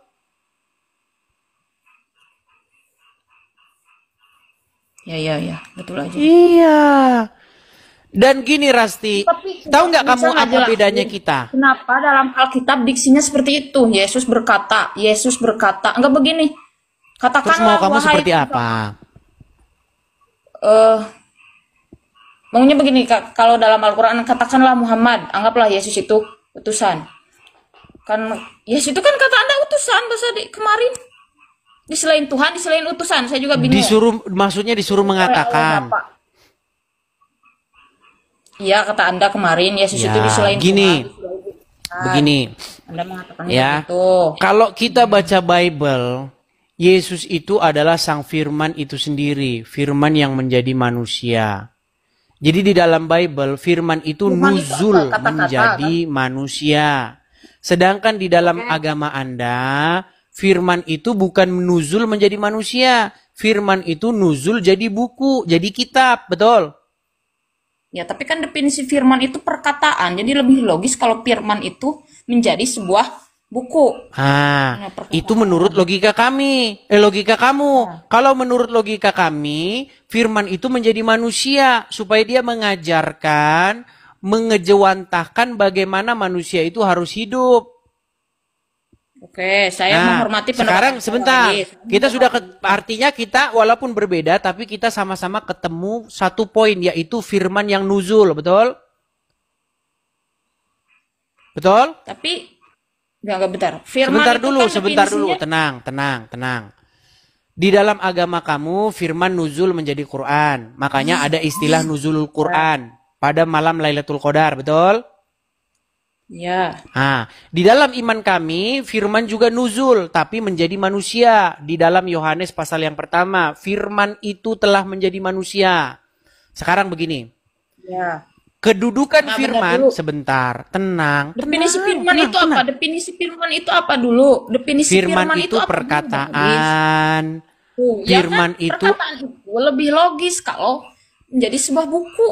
Ya, betul aja. Iya. Dan gini Rasti, Tapi tahu nggak nggak kamu bisa apa ngejelasin bedanya kita? kenapa dalam Alkitab diksinya seperti itu? Yesus berkata, enggak begini. Terus mau Katakanlah kamu wahai seperti apa? eh maunya begini, kalau dalam Al-Qur'an katakanlah Muhammad, anggaplah Yesus itu utusan. Kan Yesus itu kan kata Anda utusan bahasa kemarin. Di selain Tuhan, di selain utusan, saya juga bingung. Maksudnya disuruh Oleh Allah mengatakan. Bapa. Iya, kata Anda kemarin Yesus Ya, itu di selain gini. Tuhan, di selain Tuhan. Begini, Anda mengatakannya ya. begitu. Kalau kita baca Bible, Yesus itu adalah sang firman itu sendiri, firman yang menjadi manusia. Jadi di dalam Bible, firman itu Firman itu nuzul apa? Kata-kata, menjadi manusia. Sedangkan di dalam agama Anda, firman itu bukan nuzul menjadi manusia. Firman itu nuzul jadi buku, jadi kitab, betul? Ya, tapi kan definisi firman itu perkataan. Jadi lebih logis kalau firman itu menjadi sebuah buku. Ah, itu menurut logika kami, logika kamu. Kalau menurut logika kami, firman itu menjadi manusia supaya dia mengajarkan, mengejawantahkan bagaimana manusia itu harus hidup. Oke, saya menghormati pendapat sekarang Anda, sebentar. Waris. Kita sudah artinya kita walaupun berbeda tapi kita sama-sama ketemu satu poin yaitu firman yang nuzul, betul? Betul? Tapi enggak bentar. Firman Sebentar itu dulu, kan sebentar dulu. definisinya- Tenang. Di dalam agama kamu, firman nuzul menjadi Quran. Makanya ada istilah nuzulul Quran pada malam Lailatul Qadar, betul? Ya. Nah, di dalam iman kami, firman juga nuzul, tapi menjadi manusia. Di dalam Yohanes pasal yang pertama, firman itu telah menjadi manusia. Sekarang begini, Ya. kedudukan Nah, bentar firman, dulu. sebentar, tenang. Definisi tenang, firman tenang, itu tenang. apa? Definisi firman itu apa dulu? Definisi Firman itu apa dulu, perkataan. Bang? Firman ya kan? itu, Perkataan itu lebih logis kalau menjadi sebuah buku.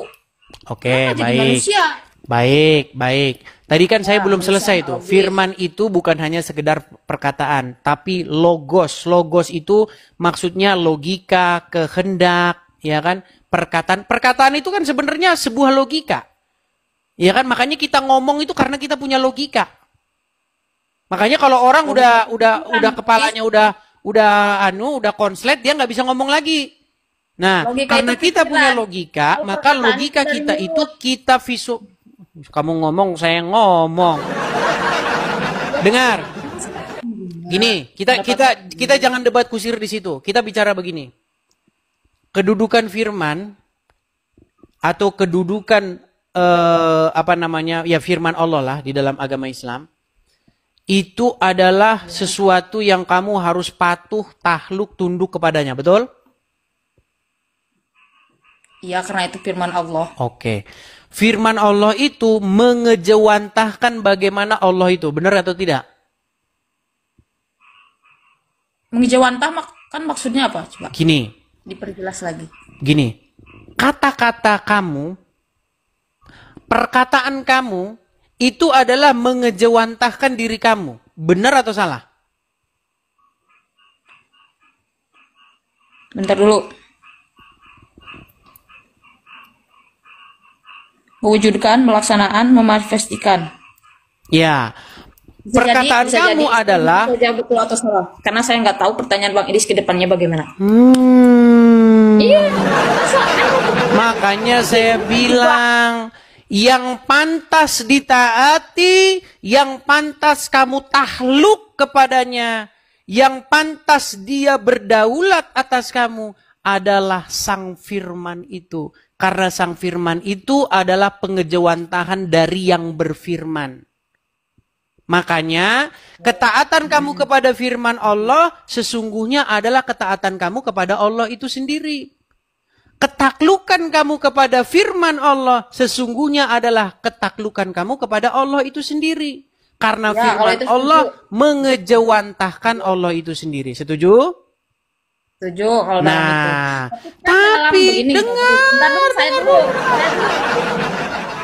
oke, Kenapa jadi baik. manusia? Baik. Tadi kan saya belum manusia selesai tuh. logis. Firman itu bukan hanya sekedar perkataan, tapi logos. Logos itu maksudnya logika, kehendak, ya kan? Perkataan. Perkataan itu kan sebenarnya sebuah logika. Ya kan? Makanya kita ngomong itu karena kita punya logika. Makanya kalau orang udah kepalanya udah konslet, dia nggak bisa ngomong lagi. Nah, Logika karena itu kita pikiran. punya logika, Kalau maka perkataan logika dari kita mulut. itu kita Kamu ngomong, saya ngomong. Dengar. Gini, kita jangan debat kusir di situ. Kita bicara begini. Kedudukan firman atau kedudukan firman Allah lah di dalam agama Islam itu adalah sesuatu yang kamu harus patuh, takluk, tunduk kepadanya, betul? Iya, karena itu firman Allah. Oke. Firman Allah itu mengejawantahkan bagaimana Allah itu. Benar atau tidak? Mengejawantah kan maksudnya apa? Coba Gini. diperjelas lagi. Gini. Kata-kata kamu, perkataan kamu, itu adalah mengejawantahkan diri kamu. Benar atau salah? Bentar dulu. Mewujudkan, melaksanaan, memanifestikan. Ya. Bisa Perkataan bisa kamu adalah bisa jadi betul atau salah. Karena saya nggak tahu pertanyaan Bang Idis ke depannya bagaimana. Iya. Makanya saya bilang yang pantas ditaati, yang pantas kamu takluk kepadanya, yang pantas dia berdaulat atas kamu adalah sang firman itu. Karena sang firman itu adalah pengejawantahan dari yang berfirman. Makanya ketaatan kamu kepada firman Allah sesungguhnya adalah ketaatan kamu kepada Allah itu sendiri. Ketaklukan kamu kepada firman Allah sesungguhnya adalah ketaklukan kamu kepada Allah itu sendiri. Karena Ya, firman kalau itu Allah mengejawantahkan Allah itu sendiri. Setuju? Setuju kalau dalam itu. Nah, Kan dalam tapi begini, dengar, bentar dulu, saya dulu.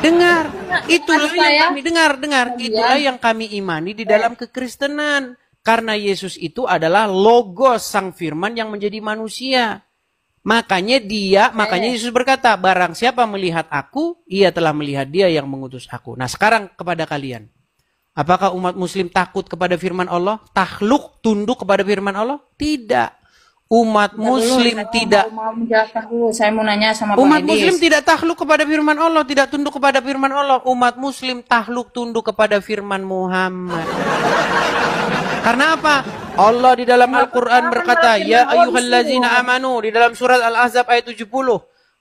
dengar. Itulah Maksud saya, yang kami dengar. Itulah yang kami imani di dalam kekristenan. Karena Yesus itu adalah logos sang firman yang menjadi manusia. Makanya Yesus berkata, barang siapa melihat aku, ia telah melihat dia yang mengutus aku. Nah sekarang kepada kalian. Apakah umat muslim takut kepada firman Allah? Takluk, tunduk kepada firman Allah? Tidak. Umat muslim tidak. Mau menjelaskan dulu. Saya mau nanya sama Bang Umat Edis. muslim tidak takluk kepada firman Allah, tidak tunduk kepada firman Allah. Umat muslim takluk tunduk kepada firman Muhammad. Karena apa? Allah di dalam Al-Quran berkata, Ya ayyuhallazina amanu, di dalam surat Al-Ahzab ayat 70.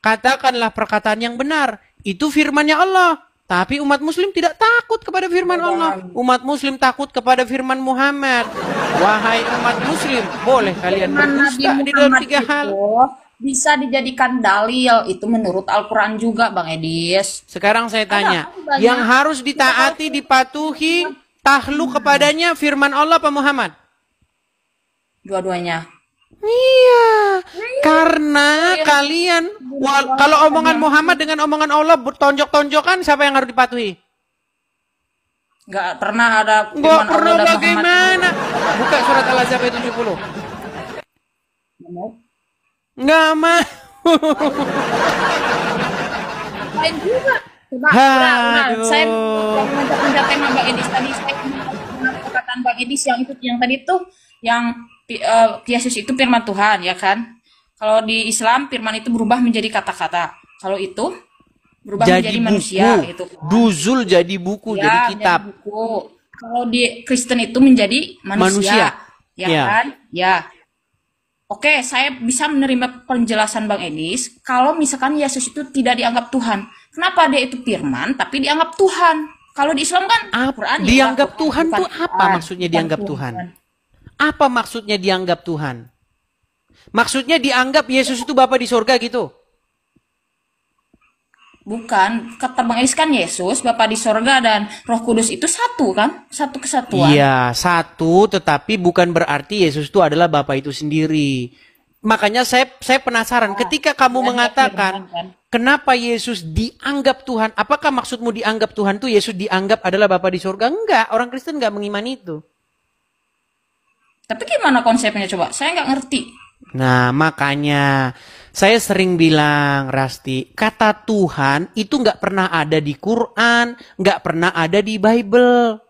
Katakanlah perkataan yang benar. Itu firmannya Allah. Tapi umat muslim tidak takut kepada firman Allah. Umat muslim takut kepada firman Muhammad. Wahai umat muslim, boleh kalian berdusta di dalam 3 hal. Bisa dijadikan dalil, itu menurut Al-Quran juga Bang Edis. Sekarang saya tanya, yang harus ditaati, dipatuhi, takluk kepadanya firman Allah apa Muhammad? Dua-duanya. Iya, karena kalian, kalau omongan Muhammad dengan omongan Allah bertonjok-tonjokan, siapa yang harus dipatuhi? Nggak pernah ada Nggak firman pernah, Allah dan bagaimana? Buka surat Al-Ahzab ayat 70. Muhammad. Nggak mau. Lain juga. Coba, Aduh. saya menjawab tema Bang Edis tadi. Saya mengenal perkataan Bang Edis yang tadi tuh, yang Yesus itu firman Tuhan, ya kan? Kalau di Islam firman itu berubah menjadi kata-kata. Kalau itu berubah Jadi menjadi buku. manusia, gitu. Duzul jadi buku, Ya, jadi kitab. menjadi buku. Kalau di Kristen itu menjadi manusia. Ya Ya. kan? Ya. Oke, saya bisa menerima penjelasan Bang Edis. Kalau misalkan Yesus itu tidak dianggap Tuhan, kenapa dia itu firman tapi dianggap Tuhan? Kalau di Islam kan Al-Quran Dianggap ya, Tuhan bukan tuh apa maksudnya bukan dianggap Tuhan? Apa maksudnya dianggap Tuhan? Maksudnya dianggap Yesus itu Bapa di surga gitu? Bukan, kata Bang Edis kan Yesus, Bapa di sorga dan Roh Kudus itu satu kan? Satu kesatuan. Iya, satu, tetapi bukan berarti Yesus itu adalah Bapa itu sendiri. Makanya saya penasaran, ketika kamu mengatakan, kenapa Yesus dianggap Tuhan? Apakah maksudmu dianggap Tuhan tuh Yesus dianggap adalah Bapa di surga? Enggak, orang Kristen enggak mengimani itu. Tapi gimana konsepnya coba? Saya nggak ngerti. Nah, makanya saya sering bilang, Rasti, kata Tuhan itu nggak pernah ada di Quran, nggak pernah ada di Bible.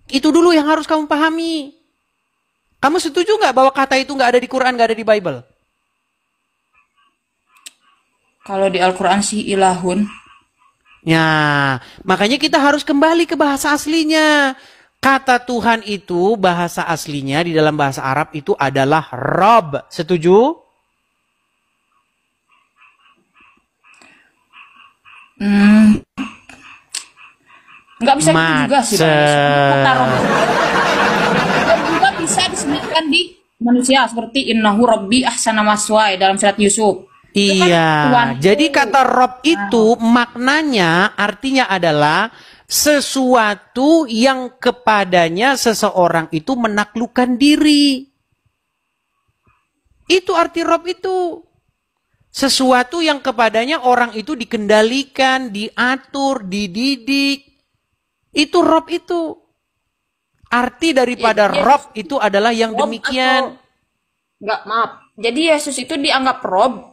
Itu dulu yang harus kamu pahami. Kamu setuju nggak bahwa kata itu nggak ada di Quran, nggak ada di Bible? Kalau di Al-Quran sih ilahun. Ya, makanya kita harus kembali ke bahasa aslinya. Kata Tuhan itu bahasa aslinya di dalam bahasa Arab itu adalah Rob. Setuju? Nggak bisa gitu juga sih Bang Edis. Kata Rob juga bisa disebutkan di manusia seperti innahu rabbi ahsana maswaya dalam surat Yusuf. Itu kan Iya, Tuhanku. jadi kata Rob itu maknanya artinya adalah sesuatu yang kepadanya seseorang itu menaklukkan diri. Itu arti Rob itu. Sesuatu yang kepadanya orang itu dikendalikan, diatur, dididik. Itu Rob itu. Arti daripada Rob itu adalah yang Rob demikian. Nggak, maaf. Jadi Yesus itu dianggap Rob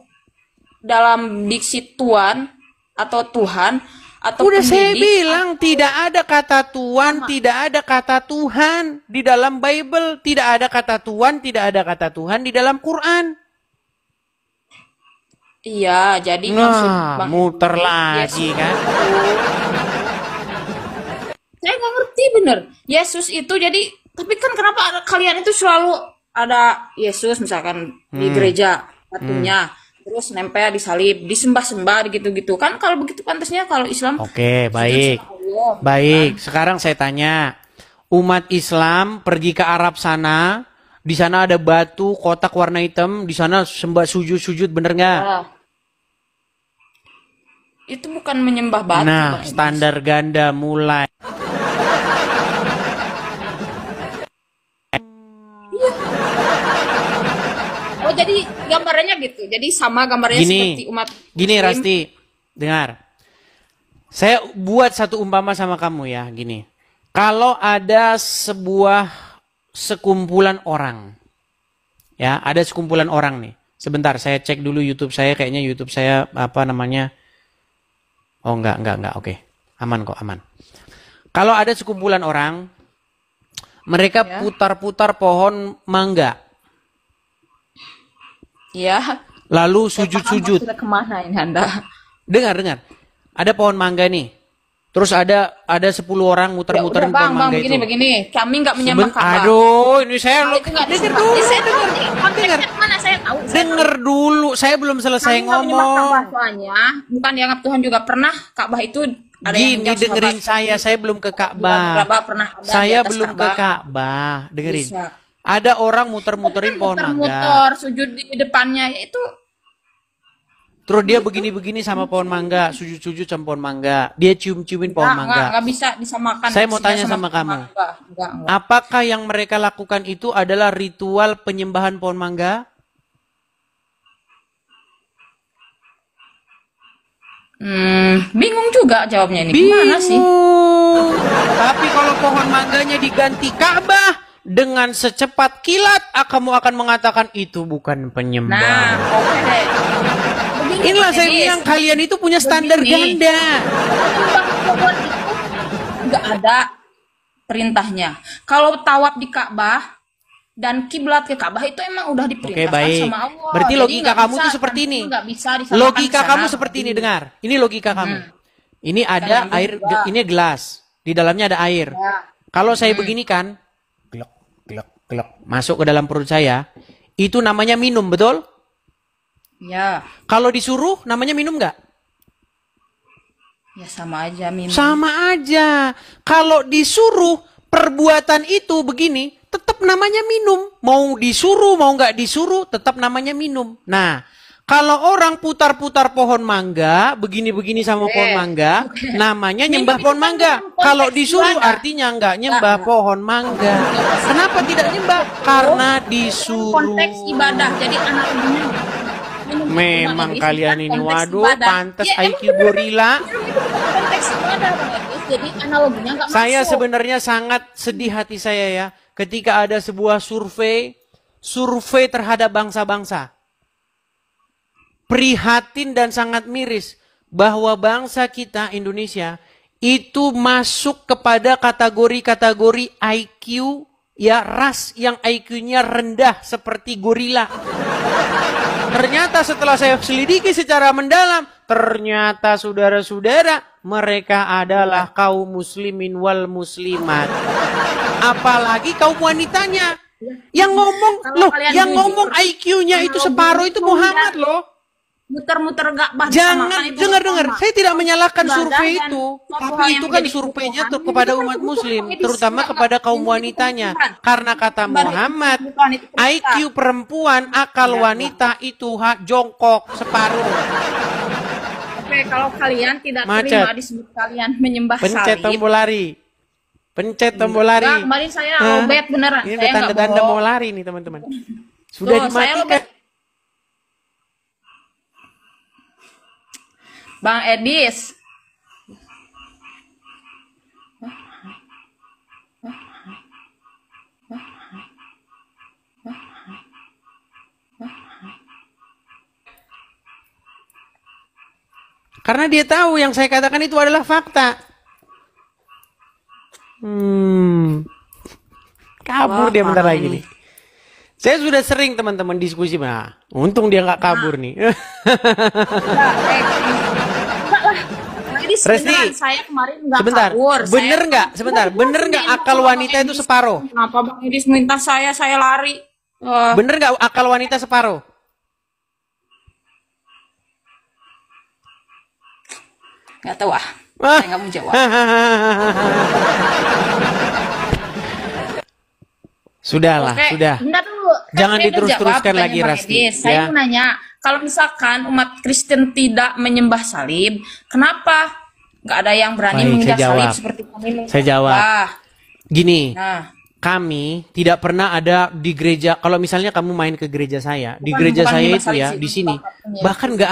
dalam diksi Tuhan atau Tuhan atau Udah saya pendidik. bilang tidak ada kata Tuhan, tidak ada kata Tuhan di dalam Bible, tidak ada kata Tuhan, tidak ada kata Tuhan di dalam Quran. Iya, jadi maksud Nah, Bang muter Edis, lagi Yesus kan. Saya nggak ngerti bener. Yesus itu jadi, tapi kan kenapa kalian itu selalu ada Yesus misalkan di gereja batunya, terus nempel di salib, disembah-sembah gitu-gitu kan? Kalau begitu pantasnya kalau Islam. Oke, baik. sujud sama Allah. Baik, sekarang saya tanya. Umat Islam pergi ke Arab sana, di sana ada batu, kotak warna hitam, di sana sembah sujud-sujud, bener nggak? Ah. Itu bukan menyembah batu. Nah, Bang Edis. standar ganda mulai. Oh, jadi gambarannya gitu. Jadi sama gambarnya seperti umat Gini Muslim. Rasti, dengar. Saya buat satu umpama sama kamu ya, gini. Kalau ada sebuah sekumpulan orang, ya, ada sekumpulan orang nih. Sebentar, saya cek dulu YouTube saya. Kayaknya YouTube saya apa namanya? Oh enggak. Oke, aman kok, aman. Kalau ada sekumpulan orang, mereka Ya. putar-putar pohon mangga, Ya. lalu Saya paham sujud-sujud. maksudnya kemana ini Anda. Dengar. Ada pohon mangga nih. Terus ada 10 orang Ya udah muter-muterin bang, pohon mangga itu. begini. Kami nggak menyembah Ka'bah. Aduh, ini saya Kalau itu nggak denger disembah. dulu. Saya tahu nih, konteksnya mana saya tahu. Denger dulu, saya belum selesai Kami nggak menyembah Ka'bah ngomong. soalnya. Bukan dianggap Tuhan juga pernah. Ka'bah itu ada yang Gini, menjauh dengerin sahabat. saya belum ke Bulan Ka'bah. Ka'bah pernah ada di Saya atas belum ke Ka'bah. Ka'bah. Dengerin. Bisa. Ada orang muter-muterin pohon mangga. Muter-muter, sujud di depannya itu. Terus dia begini-begini sama pohon mangga, sujud-sujud sama pohon mangga. Dia cium-ciumin pohon mangga. Nggak bisa disamakan. Saya mau tanya Tidak sama kamu. Enggak. Apakah yang mereka lakukan itu adalah ritual penyembahan pohon mangga? Bingung juga jawabnya ini. Gimana sih? Bingung. Tapi kalau pohon mangganya diganti Ka'bah dengan secepat kilat, kamu akan mengatakan itu bukan Nah, penyembah. oke deh. Begini, Inilah Pak saya Dedis. bilang kalian itu punya standar Begini. ganda. Menyembah pohon itu nggak ada perintahnya. Kalau tawaf di Ka'bah dan kiblat ke Ka'bah itu emang udah diperintahkan Oke, baik. sama Allah. Berarti Jadi logika nggak kamu bisa, tuh seperti kan, ini. nggak bisa disamakan Logika di sana. kamu seperti ini, dengar. Ini logika kamu. Ini ada Yang air, kedua. ini gelas. Di dalamnya ada air. Ya. Kalau saya begini kan, glek, masuk ke dalam perut saya, itu namanya minum, betul? Ya, Kalau disuruh, namanya minum nggak? ya sama aja minum. Sama aja. Kalau disuruh perbuatan itu begini, tetap namanya minum. Mau disuruh, mau nggak disuruh, tetap namanya minum. Nah, kalau orang putar-putar pohon mangga, begini-begini sama pohon mangga, namanya nyembah Minum pohon itu kan mangga. dalam konteks Kalau disuruh ibadah. artinya nggak nyembah pohon mangga. Kenapa tidak nyembah? Karena disuruh. Konteks ibadah. Jadi analoginya minum itu Memang Bang Edis, kalian bukan ini, konteks waduh, ibadah. pantas Ya, emang IQ bener. gorila. Minum itu bukan konteks ibadah, Bang Edis. Jadi analoginya nggak Saya masuk. sebenarnya sangat sedih hati saya ya ketika ada sebuah survei terhadap bangsa-bangsa. Prihatin dan sangat miris bahwa bangsa kita Indonesia itu masuk kepada kategori-kategori IQ ya ras yang IQ-nya rendah seperti gorila. Ternyata setelah saya selidiki secara mendalam, ternyata saudara-saudara mereka adalah kaum muslimin wal muslimat. Apalagi kaum wanitanya. Yang ngomong, Kalau loh, kalian yang jujur, ngomong IQ-nya itu kalau separuh itu begitu, Muhammad loh. Muter-muter Ka'bah Jangan disamakan itu dengar. sama. Saya tidak menyalahkan Ibadah survei dan itu, suatu tapi hal itu yang kan menjadi surveinya kebutuhan. kepada Itu kan umat kebutuhan, muslim, Edis. terutama Enggak, kepada kaum menjadi wanitanya. kebutuhan. Karena kata Ibadah itu Muhammad, kebutuhan, itu perintah. IQ perempuan, akal wanita itu hak jongkok separuh. Oke, kalau kalian tidak Macet. terima disebut kalian menyembah Pencet salib. tombol lari. Pencet tombol lari. Enggak, kemarin saya Hah? lobet beneran. Ini Saya nggak tanda-tanda bohong. mau lari nih teman-teman. Sudah Tuh, saya dimatikan. lobet. Bang Edis. Karena dia tahu yang saya katakan itu adalah fakta. Kabur Wah, dia bentar parah lagi ini. nih. Saya sudah sering teman-teman diskusi. Nah, untung dia nggak kabur nih. Enggak lah. Bang Edis, Resti, beneran, saya kemarin nggak Sebentar, kabur. bener Saya- nggak? Sebentar, bener nggak akal wanita itu separuh? Kenapa Bang Edis minta saya lari? Bener nggak akal wanita separuh? Nggak tahu ah. Ah. Saya nggak mau jawab. Sudahlah, Oke, sudah. bentar dulu. Kan Jangan saya udah diterus-teruskan jawab lagi, pertanyaan Bang Rasti, Edis. Saya ya. mau nanya, kalau misalkan umat Kristen tidak menyembah salib, kenapa nggak ada yang berani Baik, menginjak saya salib jawab. seperti kami menyembah? Saya jawab. Gini, Nah, kami tidak pernah ada di gereja. Kalau misalnya kamu main ke gereja saya, di Bukan- gereja bukan saya menyembah itu salib ya sih, di sini, menyembah bahkan nggak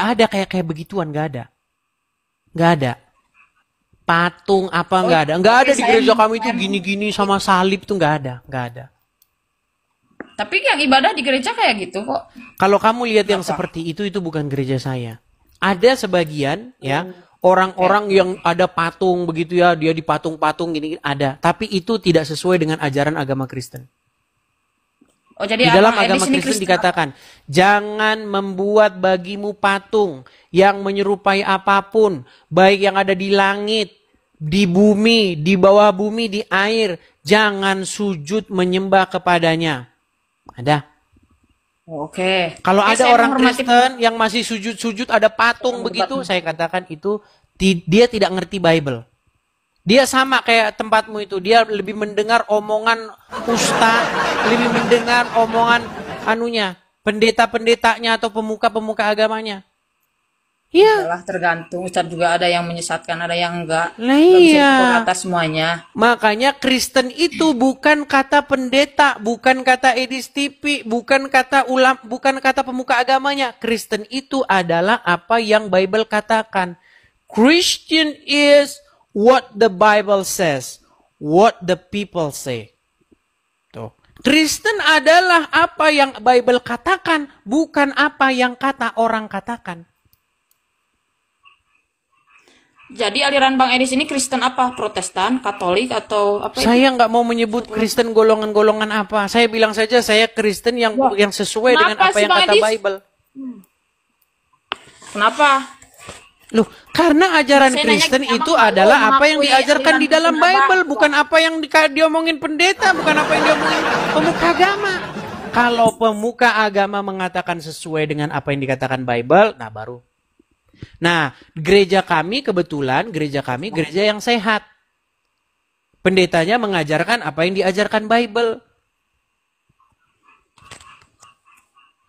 ada kayak begituan, nggak ada. Patung apa nggak ada di saya gereja mau- kami itu saya mau- gini-gini sama salib tuh nggak ada. Tapi yang ibadah di gereja kayak gitu kok. Kalau kamu lihat yang seperti itu bukan gereja saya. Ada sebagian ya orang-orang yang ada patung begitu ya, dia di patung-patung gini ada. Tapi itu tidak sesuai dengan ajaran agama Kristen. Oh, jadi Di dalam Abang Edi agama sini Kristen dikatakan, jangan membuat bagimu patung yang menyerupai apapun, baik yang ada di langit, di bumi, di bawah bumi, di air. Jangan sujud menyembah kepadanya. Ada. Oke. Kalau Oke, ada saya orang menghormati- Kristen yang masih sujud-sujud ada patung begitu, saya katakan itu dia tidak ngerti Bible. Dia sama kayak tempatmu itu, dia lebih mendengar omongan ustaz, lebih mendengar omongan pendeta-pendetanya atau pemuka-pemuka agamanya. Iya. Adalah tergantung. Ustadz juga ada yang menyesatkan, ada yang enggak. Lah Nggak bisa iya. dipukul rata semuanya. Makanya Kristen itu bukan kata pendeta, bukan kata Edis TV, bukan kata bukan kata pemuka agamanya. Kristen itu adalah apa yang Bible katakan. Christian is what the Bible says, what the people say. Tuh. Kristen adalah apa yang Bible katakan, bukan apa yang kata orang katakan. Jadi aliran Bang Edis ini Kristen apa? Protestan, Katolik atau apa? Saya nggak mau menyebut Kristen golongan-golongan apa. Saya bilang saja saya Kristen yang sesuai dengan Kenapa apa sih, yang Bang kata Edis? Bible. Kenapa? Loh, karena ajaran Saya nanya Kristen sama itu kamu, adalah apa yang mengakui diajarkan di aliran dalam Kristen Bible, apa? bukan apa yang diomongin pendeta, bukan apa yang diomongin pemuka agama. Kalau pemuka agama mengatakan sesuai dengan apa yang dikatakan Bible, nah baru. Nah, gereja kami kebetulan, gereja yang sehat. Pendetanya mengajarkan apa yang diajarkan Bible.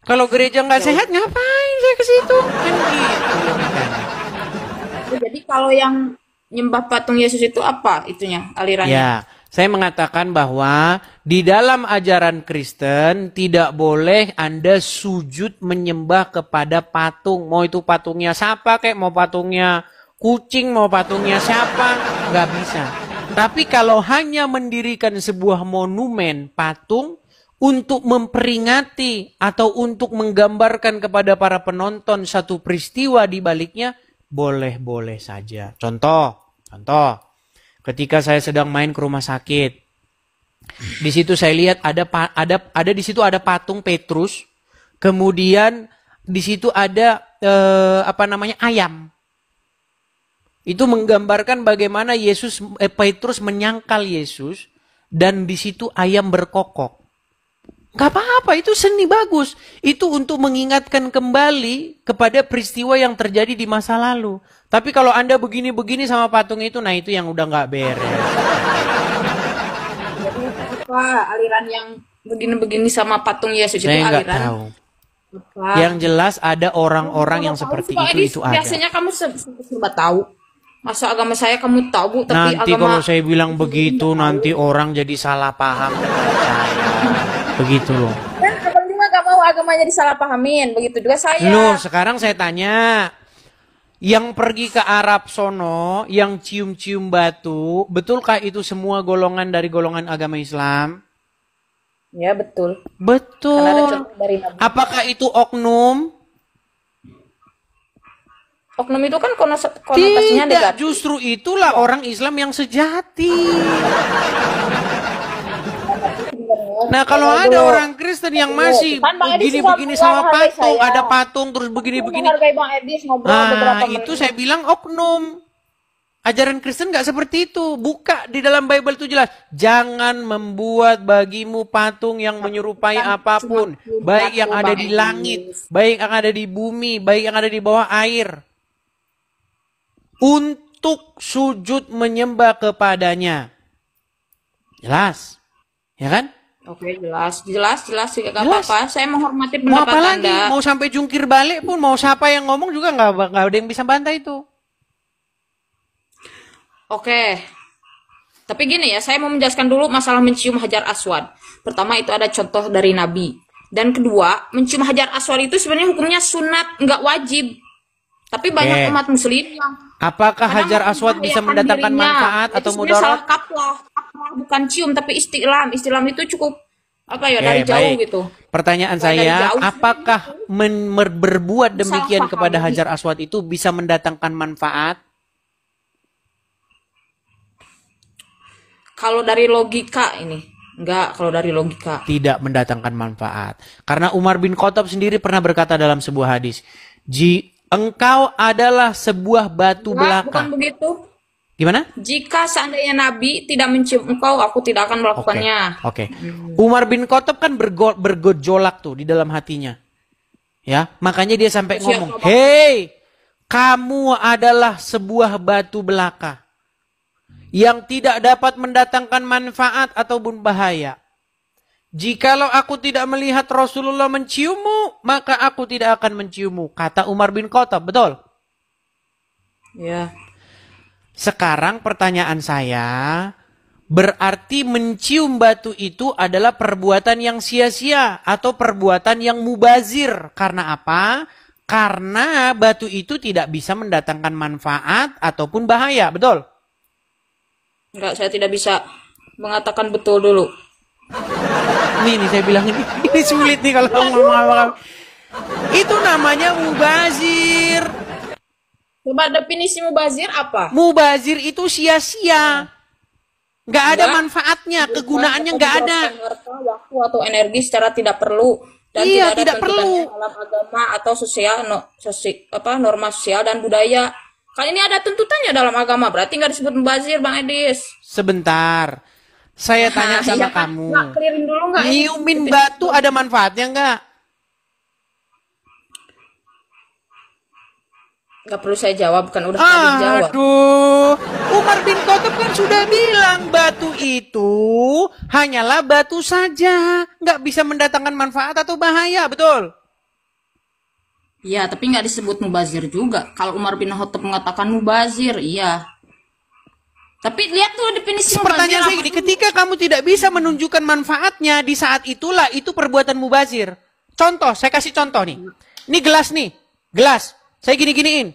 Kalau gereja nggak sehat, ngapain saya ke situ? Kan gitu. Jadi kalau yang nyembah patung Yesus itu apa itunya alirannya? Ya, saya mengatakan bahwa di dalam ajaran Kristen tidak boleh Anda sujud menyembah kepada patung. Mau itu patungnya siapa kek, mau patungnya kucing, mau patungnya siapa, nggak bisa. Tapi kalau hanya mendirikan sebuah monumen patung untuk memperingati atau untuk menggambarkan kepada para penonton satu peristiwa di baliknya, boleh-boleh saja. Contoh. Ketika saya sedang main ke rumah sakit, di situ saya lihat ada di situ ada patung Petrus, kemudian di situ ada ayam. Itu menggambarkan bagaimana Petrus menyangkal Yesus dan di situ ayam berkokok. Gak apa-apa, itu seni bagus. Itu untuk mengingatkan kembali kepada peristiwa yang terjadi di masa lalu. Tapi kalau Anda begini-begini sama patung itu, nah itu yang udah gak beres. Jadi apa aliran yang begini-begini sama patung Yesus itu Saya nggak aliran? tahu. Apa? Yang jelas ada orang-orang yang seperti Bang Edis, itu ada. biasanya kamu serba tahu. Masa agama saya kamu tahu, tapi Nanti agama kalau saya bilang begitu, nanti orang jadi salah paham dengan saya. Begitu loh. kan abang juga gak mau agamanya disalahpahamin, begitu juga saya. Loh, sekarang saya tanya. Yang pergi ke Arab sono, yang cium-cium batu, betulkah itu semua golongan dari golongan agama Islam? Ya betul. Karena ada Betul. contoh dari Nabi. Apakah itu oknum? Oknum itu kan konotasinya Tidak, negatif. justru itulah orang Islam yang sejati. Nah, kalau ada orang Kristen yang masih Kan Bang Edis begini-begini suka sama menghargai patung, saya. ada patung terus begini-begini. Menghargai Bang Edis ngobrol beberapa Nah, menit. itu saya bilang oknum. Ajaran Kristen nggak seperti itu. Buka di dalam Bible itu jelas. Jangan membuat bagimu patung yang menyerupai apapun. Baik yang ada di langit, baik yang ada di bumi, baik yang ada di bawah air. Untuk sujud menyembah kepadanya. Jelas. Ya kan? Oke, jelas juga gak Jelas. apa-apa. Saya menghormati Mau pendapat apa lagi? Anda. Mau sampai jungkir balik pun, mau siapa yang ngomong juga nggak ada yang bisa bantah itu. Oke. Tapi gini ya, saya mau menjelaskan dulu masalah mencium Hajar Aswad. Pertama itu ada contoh dari Nabi. Dan kedua, mencium Hajar Aswad itu sebenarnya hukumnya sunat, nggak wajib. Tapi banyak Oke. umat muslim yang Apakah kadang Hajar Aswad bisa membahayakan mendatangkan dirinya. manfaat Itu atau sebenarnya salah mudarat? kaplah bukan cium tapi istilam. Istilam itu cukup apa ya dari jauh baik. gitu. Pertanyaan Dari saya, jauh. apakah berbuat demikian Salah paham. kepada Hajar Aswad itu bisa mendatangkan manfaat? Kalau dari logika ini, enggak. Kalau dari logika, Tidak mendatangkan manfaat. Karena Umar bin Khattab sendiri pernah berkata dalam sebuah hadis, engkau adalah sebuah batu enggak, bukan belaka. begitu. Gimana? Jika seandainya Nabi tidak mencium engkau, aku tidak akan melakukannya. Oke. Umar bin Khattab kan bergejolak tuh di dalam hatinya. Ya, makanya dia sampai Siap, ngomong, Bapak. "Hei, kamu adalah sebuah batu belaka yang tidak dapat mendatangkan manfaat ataupun bahaya. Jikalau aku tidak melihat Rasulullah menciummu, maka aku tidak akan menciummu," kata Umar bin Khattab. Betul? Ya. Sekarang pertanyaan saya, berarti mencium batu itu adalah perbuatan yang sia-sia atau perbuatan yang mubazir. Karena apa? Karena batu itu tidak bisa mendatangkan manfaat ataupun bahaya. Betul? Enggak, saya tidak bisa mengatakan betul dulu. Ini saya bilang ini sulit nih kalau ngomong apa. Itu namanya mubazir. Coba definisi mubazir apa? Mubazir itu sia-sia. Nggak ada Enggak. manfaatnya, kegunaannya nggak ada. Menghabiskan harta, waktu atau energi secara tidak perlu dan Iya, tidak ada tidak tuntutannya perlu. dalam agama atau norma sosial dan budaya. Kan ini ada tuntutannya dalam agama, berarti nggak disebut mubazir, Bang Edis. Sebentar, saya tanya sama Iya kan? kamu. Nggak, clearin dulu nggak? ini? Nyiumin batu ada manfaatnya nggak? Nggak perlu saya jawab, kan udah tadi jawab. Aduh, Umar bin Khattab kan sudah bilang batu itu hanyalah batu saja, nggak bisa mendatangkan manfaat atau bahaya, betul? Iya, tapi nggak disebut mubazir juga. Kalau Umar bin Khattab mengatakan mubazir, iya. Tapi lihat tuh definisi mubazir. Pertanyaan saya apa gini, dulu. ketika kamu tidak bisa menunjukkan manfaatnya di saat itulah itu perbuatan mubazir. Contoh, saya kasih contoh nih. Ini gelas nih, gelas. Saya gini-giniin.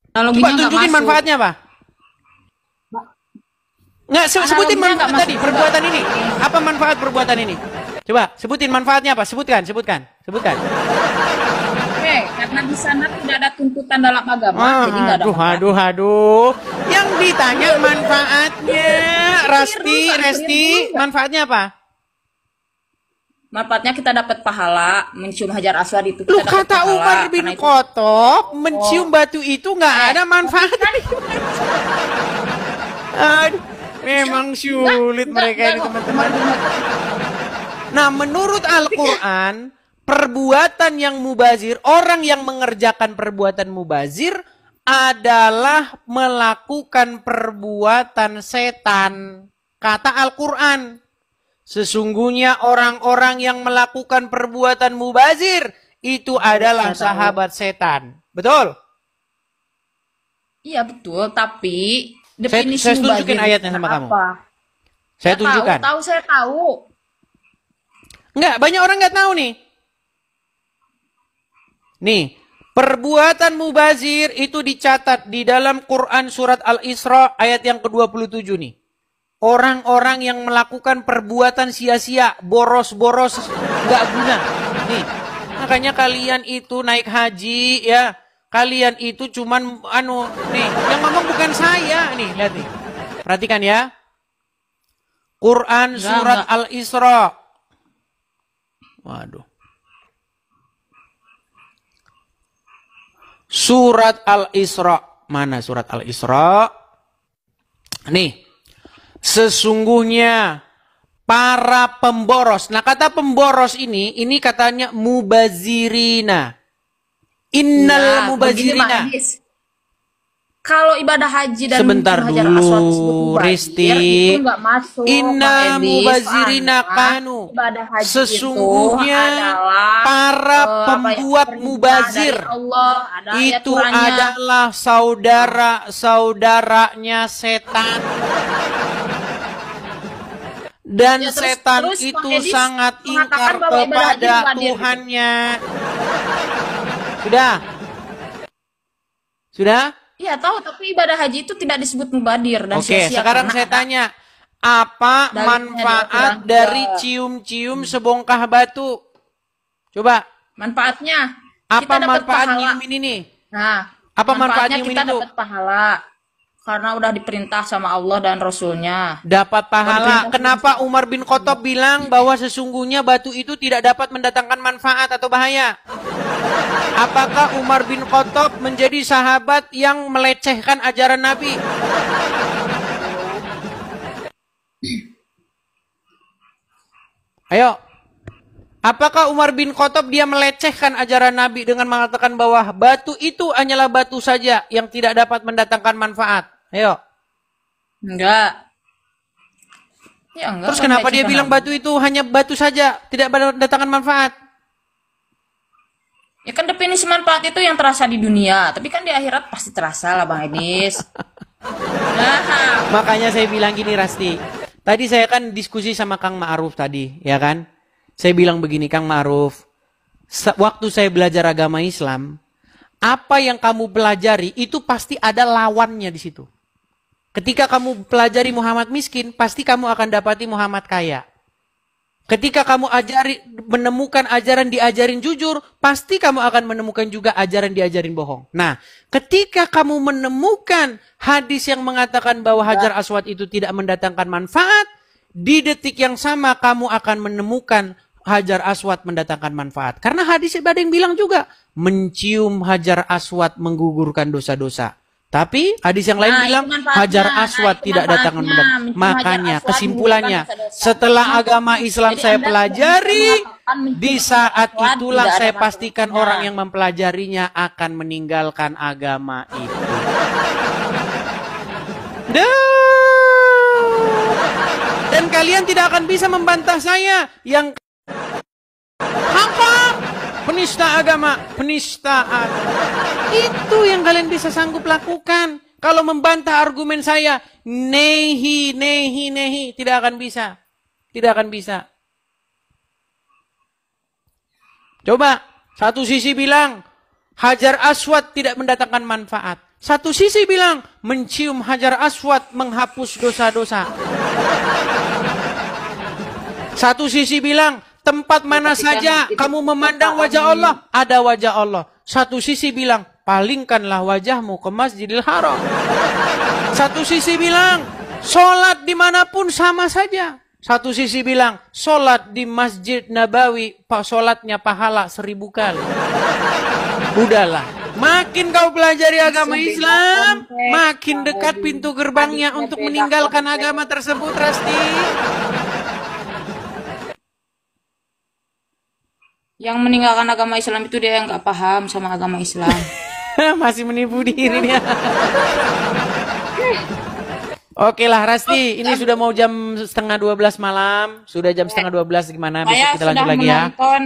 Analoginya Coba nggak tunjukin masuk. manfaatnya apa? Nggak, sebutin Analoginya manfaat nggak tadi, masuk. perbuatan ini. Apa manfaat perbuatan ini? Coba, sebutin manfaatnya apa? Sebutkan. Oke, karena di sana tidak ada tuntutan dalam agama, jadi nggak ada manfaat. Aduh. Yang ditanya manfaatnya. Resti, manfaatnya apa? Manfaatnya kita dapat pahala, mencium Hajar Aswad itu Lu kita dapat kata pahala. Umar bin Karena itu- Khattab, mencium batu itu nggak ada manfaat. Aduh, memang sulit mereka ini teman-teman. Nah, menurut Al-Quran, perbuatan yang mubazir, orang yang mengerjakan perbuatan mubazir adalah melakukan perbuatan setan. Kata Al-Quran, sesungguhnya orang-orang yang melakukan perbuatan mubazir itu adalah sahabat setan. Betul? Iya betul, tapi Saya definisi tunjukin mubazir ayatnya itu sama kamu. apa? Saya tunjukkan. Saya tahu. Enggak, banyak orang nggak tahu nih. Nih, perbuatan mubazir itu dicatat di dalam Quran surat Al-Isra ayat yang ke-27 nih. Orang-orang yang melakukan perbuatan sia-sia, boros-boros, nggak guna. Nih, makanya kalian itu naik haji ya, kalian itu cuman nih, yang ngomong bukan saya nih, lihat nih. Perhatikan ya. Quran surat Al-Isra. Waduh. Surat Al-Isra. Mana surat Al-Isra? Nih. Sesungguhnya para pemboros. Nah, kata pemboros ini katanya mubazirina. Innal mubazirina. Kalau ibadah haji dan Sebentar Hajar dulu, Aswad disebut mubazir, Risti. itu nggak masuk. Inna Pak Edis. mubazirina Soalnya kanu. ibadah haji Sesungguhnya itu adalah para pembuat perintah mubazir dari Allah, ada itu aturannya. adalah saudara-saudaranya setan. Dan Ya, terus setan Pak itu Edis sangat ingkar mengatakan bahwa ibadah haji kepada mubazir. Tuhannya. Sudah? Sudah? Iya tahu, tapi ibadah haji itu tidak disebut mubadir dan Oke, sia-sia sekarang karena saya ada tanya, apa dalilnya dia manfaat bilang dari juga cium-cium sebongkah batu? Coba, manfaatnya apa kita dapat manfaat pahala. nyium ini nih? Nah, Apa manfaat manfaatnya nyium kita ini tuh? dapat pahala karena udah diperintah sama Allah dan Rasulnya. Dapat pahala. Diperintah Kenapa Umar bin Khattab bilang bahwa sesungguhnya batu itu tidak dapat mendatangkan manfaat atau bahaya? Apakah Umar bin Khattab menjadi sahabat yang melecehkan ajaran Nabi? Ayo. Apakah Umar bin Khattab dia melecehkan ajaran Nabi dengan mengatakan bahwa batu itu hanyalah batu saja yang tidak dapat mendatangkan manfaat? Ayo. Enggak. Ya enggak. Terus kan kenapa dia melecehkan bilang Nabi. batu itu hanya batu saja, tidak mendatangkan manfaat? Ya kan definisi manfaat itu yang terasa di dunia, tapi kan di akhirat pasti terasa lah Bang Edis. Nah, Makanya saya bilang gini Rasti. Tadi saya kan diskusi sama Kang Ma'ruf tadi, ya kan? Saya bilang begini, Kang Ma'ruf. Waktu saya belajar agama Islam, apa yang kamu pelajari itu pasti ada lawannya di situ. Ketika kamu pelajari Muhammad miskin, pasti kamu akan dapati Muhammad kaya. Ketika kamu menemukan ajaran diajarin jujur, pasti kamu akan menemukan juga ajaran diajarin bohong. Nah, ketika kamu menemukan hadis yang mengatakan bahwa Hajar Aswad itu tidak mendatangkan manfaat, di detik yang sama kamu akan menemukan Hajar Aswad mendatangkan manfaat. Karena hadis ada yang bilang juga, mencium Hajar Aswad menggugurkan dosa-dosa. Tapi hadis yang lain Nah, bilang itu manfaatnya. Hajar Aswad Itu tidak datang manfaatnya. mendatang. Mencium Hajar Makanya Aswad kesimpulannya, menggugurkan dosa-dosa. setelah agama Islam Jadi saya Anda pelajari, tidak mengatakan mencium di Hajar saat Aswad itulah tidak ada saya pastikan manfaatnya. orang yang mempelajarinya akan meninggalkan agama itu. Dan kalian tidak akan bisa membantah saya yang apa? Penista agama, penista agama. Itu yang kalian bisa sanggup lakukan. Kalau membantah argumen saya, nehi, tidak akan bisa. Tidak akan bisa. Coba, satu sisi bilang, Hajar Aswad tidak mendatangkan manfaat. Satu sisi bilang, mencium Hajar Aswad menghapus dosa-dosa. Satu sisi bilang, tempat mana saja kamu memandang wajah Allah, ada wajah Allah. Satu sisi bilang, palingkanlah wajahmu ke Masjidil Haram. Satu sisi bilang, sholat dimanapun sama saja. Satu sisi bilang, sholat di Masjid Nabawi, sholatnya pahala 1000 kali. Udahlah, makin kau pelajari agama Islam, makin dekat pintu gerbangnya untuk meninggalkan agama tersebut, Rasti. Yang meninggalkan agama Islam itu dia yang nggak paham sama agama Islam. Masih menipu diri dia. Oke lah Rasti, ini sudah mau jam 11:30 malam. Sudah jam 11:30 gimana? Besok Saya kita sudah lanjut lagi ya. menonton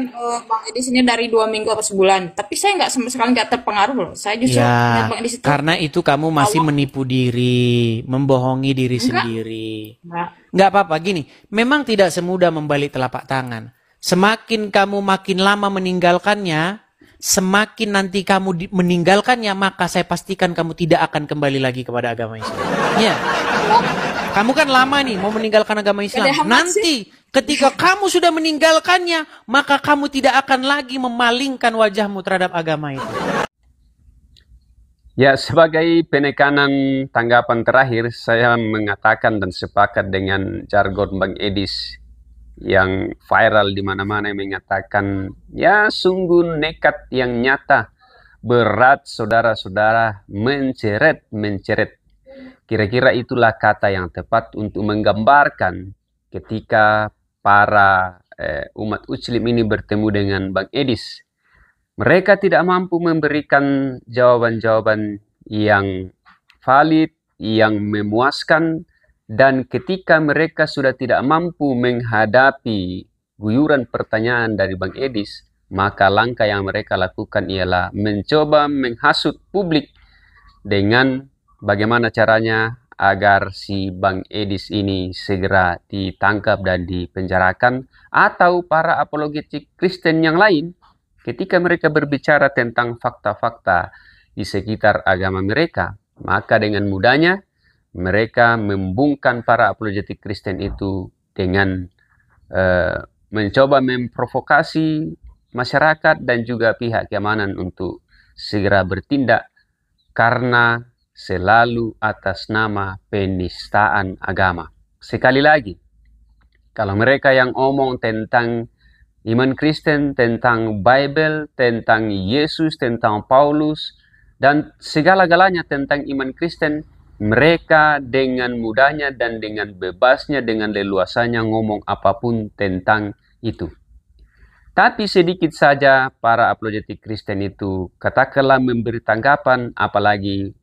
Bang Edis ini dari 2 minggu atau sebulan, tapi saya nggak sama sekali nggak terpengaruh loh. Saya justru lihat Ya, Bang Edis itu karena itu kamu masih menipu diri, membohongi diri sendiri. Nggak apa-apa, gini. Memang tidak semudah membalik telapak tangan. Semakin kamu makin lama meninggalkannya, semakin nanti kamu meninggalkannya, maka saya pastikan kamu tidak akan kembali lagi kepada agama Islam. Ya. Kamu kan lama nih mau meninggalkan agama Islam. Nanti ketika kamu sudah meninggalkannya, maka kamu tidak akan lagi memalingkan wajahmu terhadap agama itu. Ya, sebagai penekanan tanggapan terakhir, saya mengatakan dan sepakat dengan jargon Bang Edis yang viral di mana-mana yang mengatakan, ya sungguh nekat yang nyata, berat saudara-saudara, menceret. Kira-kira itulah kata yang tepat untuk menggambarkan ketika para umat Muslim ini bertemu dengan Bang Edis. Mereka tidak mampu memberikan jawaban-jawaban yang valid, yang memuaskan, dan ketika mereka sudah tidak mampu menghadapi guyuran pertanyaan dari Bang Edis, maka langkah yang mereka lakukan ialah mencoba menghasut publik dengan bagaimana caranya agar si Bang Edis ini segera ditangkap dan dipenjarakan, atau para apologetik Kristen yang lain ketika mereka berbicara tentang fakta-fakta di sekitar agama mereka, maka dengan mudahnya mereka membungkam para apologetik Kristen itu dengan mencoba memprovokasi masyarakat dan juga pihak keamanan untuk segera bertindak karena selalu atas nama penistaan agama. Sekali lagi, kalau mereka yang omong tentang iman Kristen, tentang Bible, tentang Yesus, tentang Paulus, dan segala-galanya tentang iman Kristen, mereka dengan mudahnya dan dengan bebasnya, dengan leluasanya ngomong apapun tentang itu. Tapi sedikit saja para apologetik Kristen itu katakanlah memberi tanggapan, apalagi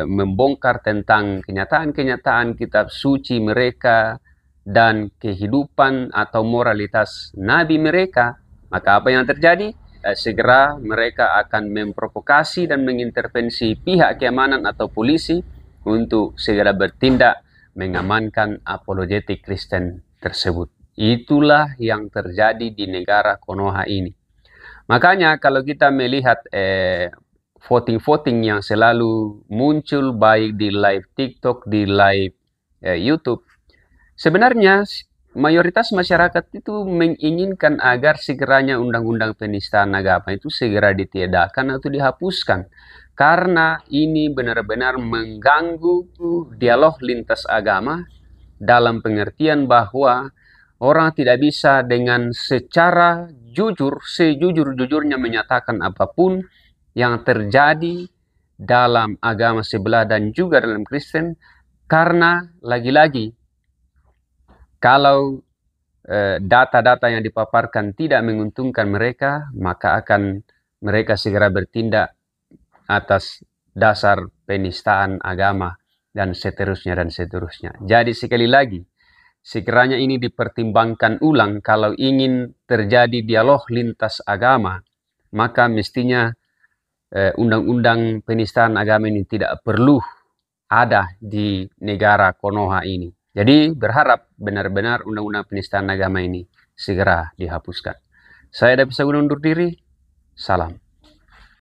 membongkar tentang kenyataan-kenyataan kitab suci mereka dan kehidupan atau moralitas nabi mereka, maka apa yang terjadi? Segera mereka akan memprovokasi dan mengintervensi pihak keamanan atau polisi untuk segera bertindak mengamankan apologetik Kristen tersebut. Itulah yang terjadi di negara Konoha ini. Makanya kalau kita melihat voting-voting yang selalu muncul baik di live TikTok, di live YouTube, sebenarnya mayoritas masyarakat itu menginginkan agar segeranya undang-undang penistaan agama itu segera ditiadakan atau dihapuskan. Karena ini benar-benar mengganggu dialog lintas agama dalam pengertian bahwa orang tidak bisa dengan secara jujur, sejujur-jujurnya menyatakan apapun yang terjadi dalam agama sebelah dan juga dalam Kristen, karena lagi-lagi kalau data-data yang dipaparkan tidak menguntungkan mereka, maka akan mereka segera bertindak atas dasar penistaan agama dan seterusnya dan seterusnya. Jadi sekali lagi, sekiranya ini dipertimbangkan ulang kalau ingin terjadi dialog lintas agama, maka mestinya undang-undang penistaan agama ini tidak perlu ada di negara Konoha ini. Jadi berharap benar-benar undang-undang penistaan agama ini segera dihapuskan. Saya David Sagun undur diri. Salam.